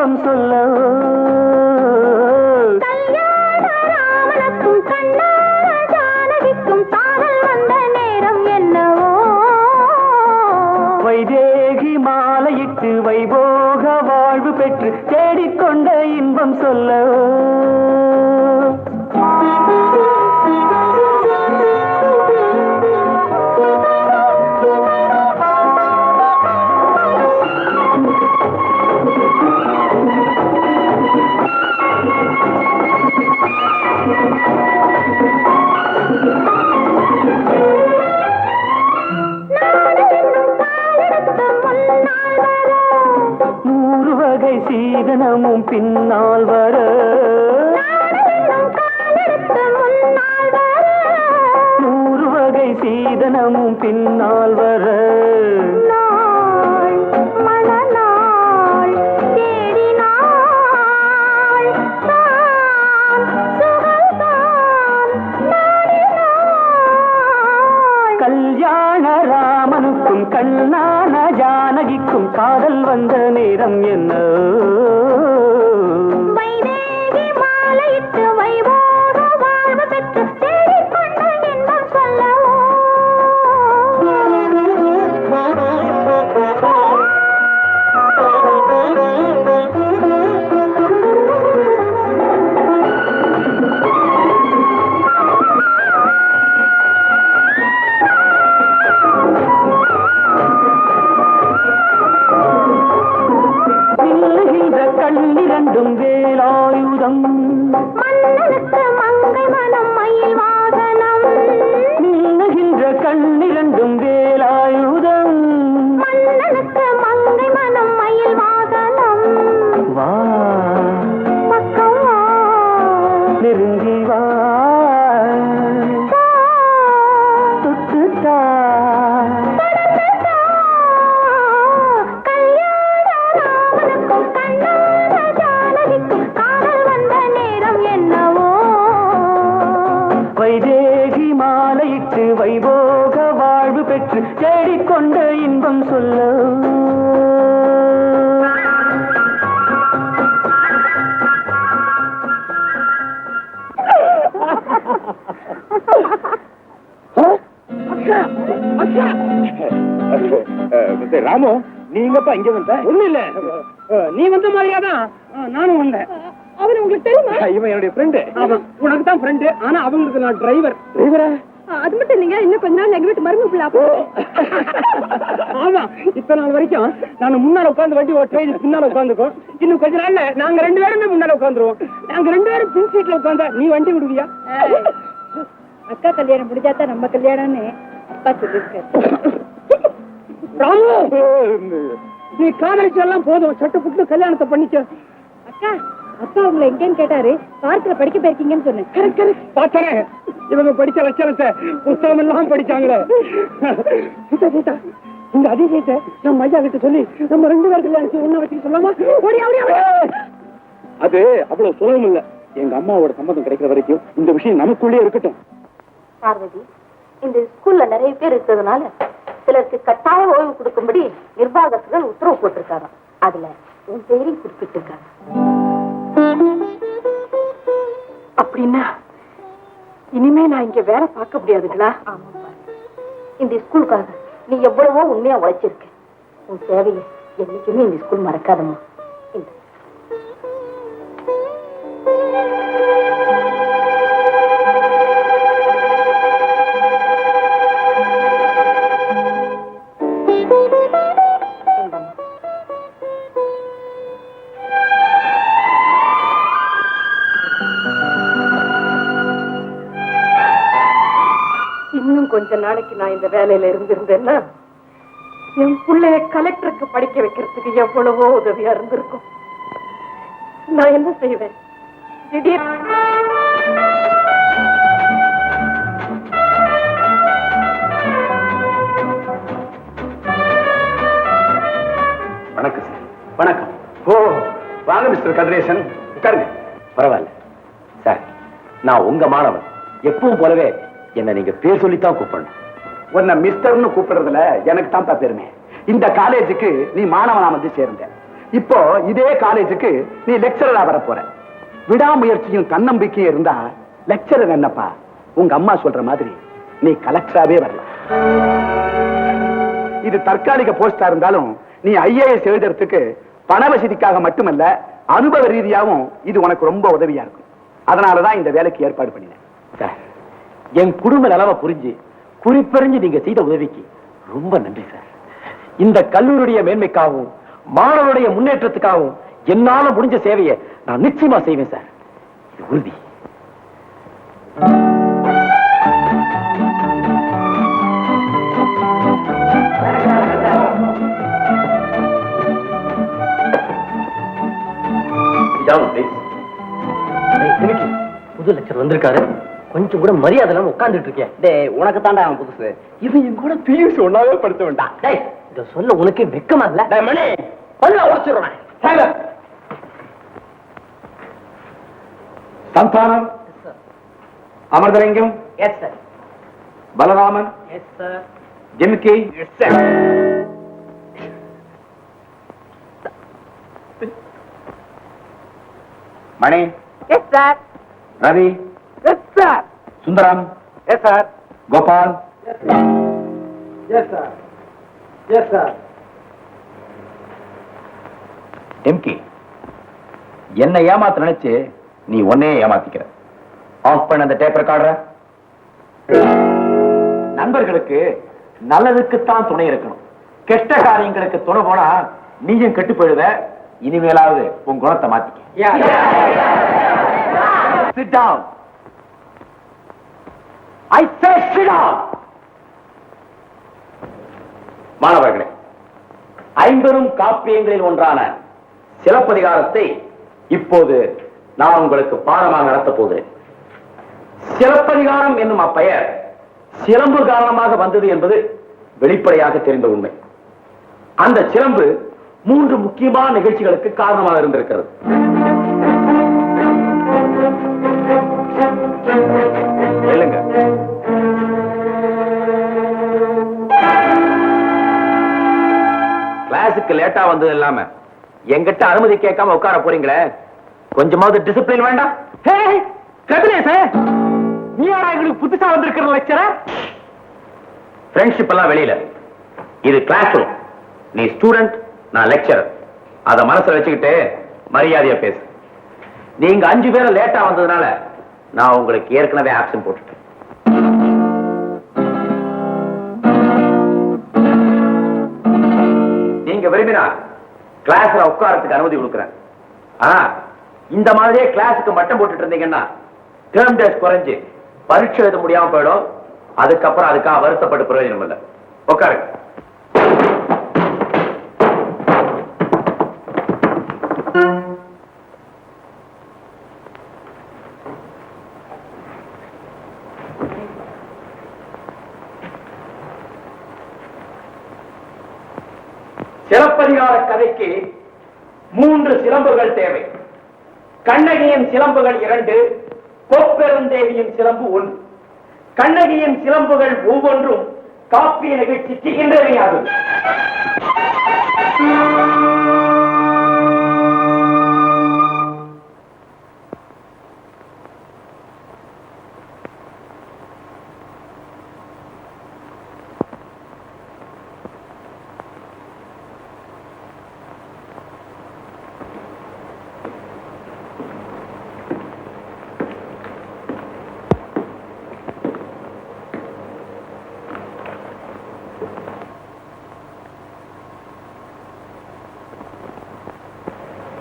இன்பம் சொல்ல ராமனுக்கும் கண்ணான ஜானகிக்கும் காதல் வந்த நேரம் என்னவோ வைதேகி மாலையிட்டு வைபோக வாழ்வு பெற்று தேடிக்கொண்ட இன்பம் சொல்ல சீதனமும் பின்னால் வர நூறு வகை சீதனமும் பின்னால் வர கல்யாண ராமனுக்கும் கண்ணான ஜானகிக்கும் காதல் வந்த நேரம் என்ன வைதேகி மாலையிட்டு வைபோக வாழ்வு பெற்று தேடிக்கொண்ட இன்பம் சொல்லவோ கண்ணிரண்டும் வேலாயுதம் மன்னனுக்கு மங்கை மனம் மயில் வாகனம் நின்னுகின்ற கண்ணிரண்டும் வேலாயுதம் மன்னனுக்கு மங்கை மனம் மயில் வாகனம் வா பக்கம் வா நெருங்கி வா தொட்டுத்தா வைதேகி மாலையிட்டு வைபோக வாழ்வு பெற்று தேடிக்கொண்ட இன்பம் சொல்ல ராமு நீங்கப்பா இங்க வந்த ஒண்ணு இல்ல நீ வந்த மாதிரியாதான் நானும் வந்தேன். அவர் உங்களுக்கு தெரியுமா இவன் என்னுடைய ஃப்ரெண்டு. உனக்கு தான் ஃப்ரெண்டு, ஆனா அவங்களுக்கு நான் டிரைவர். அது மட்டும் இல்லைங்க, இன்னும் கொஞ்ச நாள் எங்க வீட்டு மருமக பிள்ளை. ஆமா, இத்தனை நாள் வரைக்கும் நான் முன்னால உட்காந்து வண்டி ஓட்டுறேன், பின்னால உட்காந்துக்கோ. இன்னும் கொஞ்ச நாள்ல நாங்க 2 பேருமே முன்னால உட்காந்துருவோம். நாங்க 2 பேரும் பின் சீட்ல உட்காந்தா நீ வண்டி விடுவியா? அக்கா கல்யாணம் முடிஞ்சாதான் நம்ம கல்யாணம்னு அப்பா சொல்லிருக்காரு. ராமு, நீ காதலிச்செல்லாம் போதும், சட்டு புட்டு கல்யாணத்தை பண்ணிச்ச. அக்கா அப்பா உங்களை எங்கன்னு கேட்டாரு, பார்க்கல படிக்க போயிருக்கீங்கன்னு சொன்னேன். பாத்தரேன், இவங்க படிச்ச லட்சணத்தை புத்தகம் எல்லாம் படிச்சாங்களே. சீதா சீதா, இந்த அதிசயத்தை நம்ம ஐயா கிட்ட சொல்லி நம்ம 2 பேர் கல்யாணத்தை ஒண்ணா வச்சு சொல்லாமா? அது அவ்வளவு சுலபம் இல்ல. எங்க அம்மாவோட சம்மதம் கிடைக்கிற வரைக்கும் இந்த விஷயம் நமக்குள்ளே இருக்கட்டும். பார்வதி, இந்த ஸ்கூல்ல நிறைய பேர் இருக்கிறதுனால சிலருக்கு கட்டாய ஓய்வு கொடுக்கும்படி நிர்வாகத்துகள் உத்தரவு போட்டிருக்காங்க. அதுல உன் பேரையும் குறிப்பிட்டிருக்காங்க. அப்படின்னா இனிமே நான் இங்க வேலை பார்க்க முடியாதுங்களா? ஆமா, இந்த ஸ்கூலுக்காக நீ எவ்வளவோ உண்மையா உழைச்சிருக்க. உன் சேவையை என்னைக்குமே இந்த ஸ்கூல் மறக்காதம்மா. இந்த இன்னும் கொஞ்ச நாளைக்கு நான் இந்த வேலையில இருந்திருந்தேன்னா என் பிள்ளைய கலெக்டருக்கு படிக்க வைக்கிறதுக்கு எவ்வளவோ உதவியா இருந்திருக்கும். நான் என்ன செய்வேன்? திடீர் வணக்கம் சார். வணக்கம். ஓ, வாங்க மிஸ்டர் கதிரேசன், உட்காருங்க. பரவாயில்ல சார், நான் உங்க மாணவன். எப்பவும் போலவே என்ன நீங்க பேர் சொல்லித்தான் கூப்பிடணும். உன்னை மிஸ்டர்னு கூப்பிடுறதுல எனக்கு தான் பெருமை. இந்த காலேஜுக்கு நீ மாணவனா வந்து சேர்ந்த. இப்போ இதே காலேஜுக்கு நீ லெக்சரரா வர போற. விடாமுயற்சியும் தன்னம்பிக்கையும் இருந்தா லெக்சரர் என்னப்பா, உங்க அம்மா சொல்ற மாதிரி நீ கலெக்டராவே வரலாம். இது தற்காலிக போஸ்டா இருந்தாலும் நீ ஐஏஎஸ் எழுதுறதுக்கு பண வசதிக்காக மட்டுமல்ல, அனுபவ ரீதியாகவும் இது உனக்கு ரொம்ப உதவியா இருக்கும். அதனாலதான் இந்த வேலைக்கு ஏற்பாடு பண்ணினேன். சார், என் குடும்ப நிலவை புரிஞ்சு குறிப்பறிஞ்சு நீங்க செய்த உதவிக்கு ரொம்ப நன்றி சார். இந்த கல்லூரியுடைய மேன்மைக்காகவும் மாணவருடைய முன்னேற்றத்துக்காகவும் என்னால முடிஞ்ச சேவையை நான் நிச்சயமா செய்வேன் சார். இது உறுதி. புது லெக்சர் வந்திருக்காரு, கொஞ்சம் கூட மரியாதை இல்லாம உட்கார்ந்துட்டு இருக்கேன். டேய், உனக்கு தாண்டா அவன் புதுசு. இது என் கூட பியூசி ஒன்னாவே படிச்ச வேண்டாம். இத சொல்ல உனக்கு வெக்கமா இல்ல? மணி பல்ல உடைச்சிடுறேன். Santhanam, Amarthalingam, yes sir. Balaraman, yes sir. Jimki, yes sir. Mani, yes sir. Ravi, yes sir. Sundaram, yes sir. Gopal, yes sir. Yes sir. எம்கி, என்ன ஏமாத்த நினைச்சு நீ ஒன்னே ஏமாத்திக்கிற. ஆஃப் பண்ண அந்த டேப் ரெக்கார்டர. நண்பர்களுக்கு நல்லதுக்குத்தான் துணை இருக்கணும், கெட்ட காரியங்களுக்கு துணை போனா நீயும் கெட்டு போயிடுவ. இனிமேலாவது உன் குணத்தை மாத்திக்க. Sit down. I say sit down. மாணவர்களே, ஐம்பெரும் காப்பியங்களில் ஒன்றான சிலப்பதிகாரத்தை இப்போது நான் உங்களுக்கு பாடமாக நடத்தப் போகிறேன். சிலப்பதிகாரம் என்னும் அப்பெயர் சிலம்பு காரணமாக வந்தது என்பது வெளிப்படையாக தெரிந்த உண்மை. அந்த சிலம்பு 3 முக்கியமான நிகழ்ச்சிகளுக்கு காரணமாக இருந்திருக்கிறது. சொல்லுங்க. கிளாஸுக்கு லேட்டா வந்தது இல்லாம எங்கிட்ட அனுமதி கேட்காம உட்கார போறீங்களே, கொஞ்சமாவது டிசிப்ளின் வேண்டாம்? நீ யாரா எங்களுக்கு புதுசா வந்திருக்கிற லெக்சரர்? ஃப்ரெண்ட்ஷிப் எல்லாம் வெளியில, இது கிளாஸ் ரூம். நீ ஸ்டூடெண்ட், நான் லெக்சரர். அத மனசுல வச்சுக்கிட்டு மரியாதையா பேசு. நீங்க 5 பேரை லேட்டா வந்ததுனால நான் உங்களுக்கு ஏற்கனவே ஆப்சன்ட் போட்டுட்டேன். நீங்க விரும்பினா கிளாஸ்ல உட்காரத்துக்கு அனுமதி கொடுக்குறேன். ஆனா இந்த மாதிரியே கிளாஸுக்கு மட்டம் போட்டுட்டு இருந்தீங்கன்னா டேர்ம் டேஸ் குறைஞ்சு பரீட்சை எழுத முடியாம போயிடும். அதுக்கப்புறம் அதுக்காக வருத்தப்பட்டு பிரயோஜனம் இல்லை. உட்காருங்க. சிலப்பதிகார கதைக்கு 3 சிலம்புகள் தேவை. கண்ணகியின் சிலம்புகள் 2, கோப்பெருந்தேவியின் சிலம்பு 1. கண்ணகியின் சிலம்புகள் ஒவ்வொன்றும் காப்பிய நிகழ்ச்சிக்கு இன்றியமையாதது.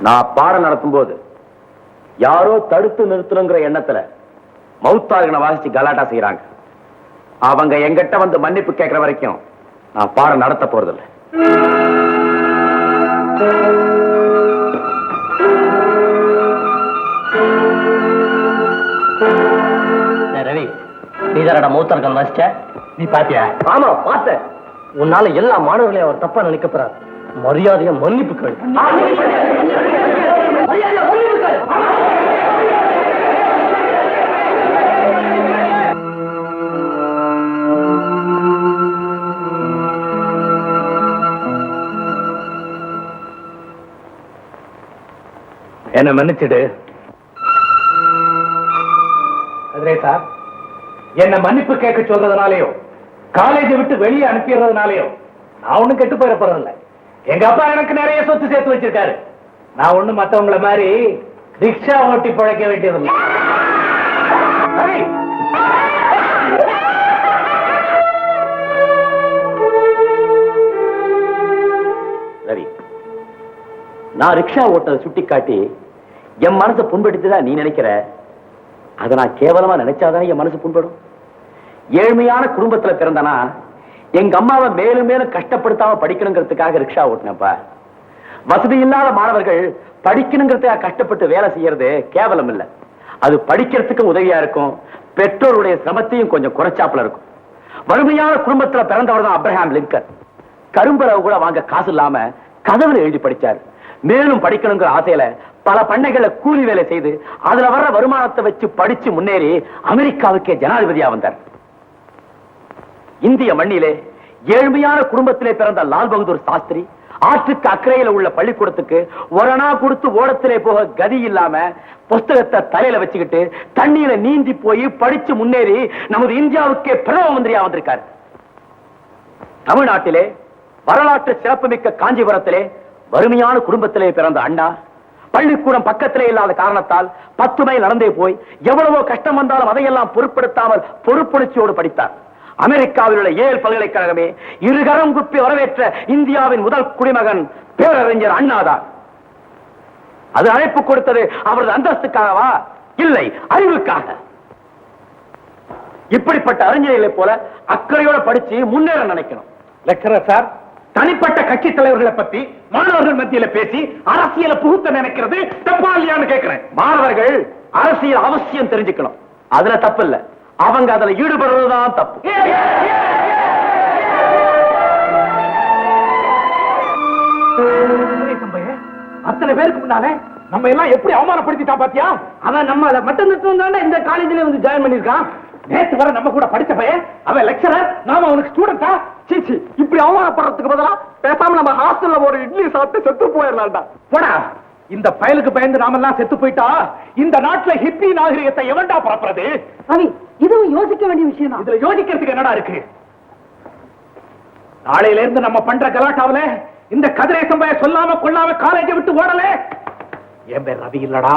நான் பாடம் நடத்தும் போது யாரோ தடுத்து நிறுத்தணுங்கிற எண்ணத்துல மௌத்தார்கனை வாசிச்சு கலாட்டா செய்யறாங்க. அவங்க எங்கிட்ட வந்து மன்னிப்பு கேட்கிற வரைக்கும் நான் பாடம் நடத்த போறதில்லை. ரவி, நீதானடா மௌத்தார்கன் வாசிச்ச? நீ பாத்தியா? ஆமா பார்த்த. உன்னால எல்லா மாணவர்களையும் அவர் தப்பா நினைக்கப்படுறார். மரியாதைய மன்னிப்பு கேள். என்ன மன்னிச்சிடு கதிரேசா. என்ன மன்னிப்பு கேட்க சொல்றதுனாலயோ காலேஜை விட்டு வெளியே அனுப்பிடுறதுனாலயோ நான் ஒண்ணும் கெட்டு போயிட போறதில்ல. எங்க அப்பா எனக்கு நிறைய சொத்து சேர்த்து வச்சிருக்காரு. நான் ஒண்ணு மத்தவங்கள மாதிரி ரிக்ஷா ஓட்டி பழைக்க வேண்டியதில்லை. ரவி, நான் ரிக்ஷா ஓட்டதை சுட்டி காட்டி என் மனசை புண்படுத்திதான் நீ நினைக்கிற. அதை நான் கேவலமா நினைச்சாதான் என் மனசு புண்படும். ஏழ்மையான குடும்பத்துல பிறந்தனா எங்க அம்மாவை மேலும் மேலும் கஷ்டப்படுத்தாம படிக்கணுங்கிறதுக்காக ரிக்ஷா ஓட்டினப்பா. வசதி இல்லாத மாணவர்கள் படிக்கணுங்கிறதுக்காக கஷ்டப்பட்டு வேலை செய்யறது கேவலம் இல்ல, அது படிக்கிறதுக்கு உதவியா இருக்கும். பெற்றோருடைய சிரமத்தையும் கொஞ்சம் குறைச்சாப்புல இருக்கும். வறுமையான குடும்பத்துல பிறந்தவர் தான் அப்ரஹாம் லிங்கன். கரும்பளவு கூட வாங்க காசு இல்லாம கதவுல எழுதி படிச்சார். மேலும் படிக்கணுங்கிற ஆசையில பல பண்ணைகளை கூலி வேலை செய்து அதுல வர்ற வருமானத்தை வச்சு படிச்சு முன்னேறி அமெரிக்காவுக்கே ஜனாதிபதியா வந்தார். இந்திய மண்ணிலே ஏழ்மையான குடும்பத்திலே பிறந்த லால் பகதூர் சாஸ்திரி ஆற்றுக்கு அக்கறையில உள்ள பள்ளிக்கூடத்துக்கு ஒரணா கொடுத்து ஓடத்திலே போக கதி இல்லாம புஸ்தகத்தை தலையில வச்சுக்கிட்டு தண்ணியில நீந்தி போய் படிச்சு முன்னேறி நமது இந்தியாவுக்கே பிரதம மந்திரியா வந்திருக்காரு. தமிழ்நாட்டிலே வரலாற்று சிறப்புமிக்க காஞ்சிபுரத்திலே வறுமையான குடும்பத்திலே பிறந்த அண்ணா பள்ளிக்கூடம் பக்கத்திலே இல்லாத காரணத்தால் 10 மைல் நடந்தே போய் எவ்வளவோ கஷ்டம் வந்தாலும் அதையெல்லாம் பொருட்படுத்தாமல் பொறுப்புணர்ச்சியோடு படித்தார். அமெரிக்காவில் உள்ள ஏல் பல்கலைக்கழகமே இருகரம் குப்பி வரவேற்ற இந்தியாவின் முதல் குடிமகன் பேரறிஞர் அண்ணாதான். அது அழைப்பு கொடுத்தது அவரது அந்தஸ்துக்காகவா? இல்லை, அறிவுக்காக. இப்படிப்பட்ட அறிஞர்களை போல அக்கறையோட படிச்சு முன்னேற நினைக்கணும். லெக்சரர் சார், தனிப்பட்ட கட்சி தலைவர்களை பத்தி மாணவர்கள் மத்தியில பேசி அரசியல புகுத்த நினைக்கிறது தப்பா இல்லையான்னு கேட்கிறேன். மாணவர்கள் அரசியல் அவசியம் தெரிஞ்சுக்கணும், அதுல தப்பு இல்ல. அவங்க அதுல ஈடுபடுறதுதான் தப்பு. அத்தனை பேருக்கு முன்னாலே நம்ம எல்லாம் எப்படி அவமானப்படுத்திட்டான் பாத்தியா? அவன் நம்ம மட்டும் தானே இந்த காலேஜ்ல வந்து ஜாயின் பண்ணிருக்கான். நேத்து வர நம்ம கூட படிச்ச பையன் அவன் லெக்சரர், நாம அவனுக்கு ஸ்டூடெண்டா? சீச்சி, இப்படி அவமானப்படுறதுக்கு பதிலா பேசாம நம்ம ஹாஸ்டல்ல ஒரு இட்லி சாப்பிட்டு செத்து போயிடலாம்டா. போடா, இந்த பயலுக்கு பயந்து நாமெல்லாம் செத்து போயிட்டா இந்த நாட்டுல ஹிப்பி நாகரிகத்தை எவன்டா பரப்புறது? ரவி, இதுவும் யோசிக்க வேண்டிய விஷயம் தான். இதுல யோசிக்கிறதுக்கு என்னடா இருக்கு? நாளையில இருந்து நம்ம பண்ற கலாட்டாவில இந்த கதிரேசம் சொல்லாம கொள்ளாம காலேஜை விட்டு ஓடல. என் பேர் ரவி இல்லடா.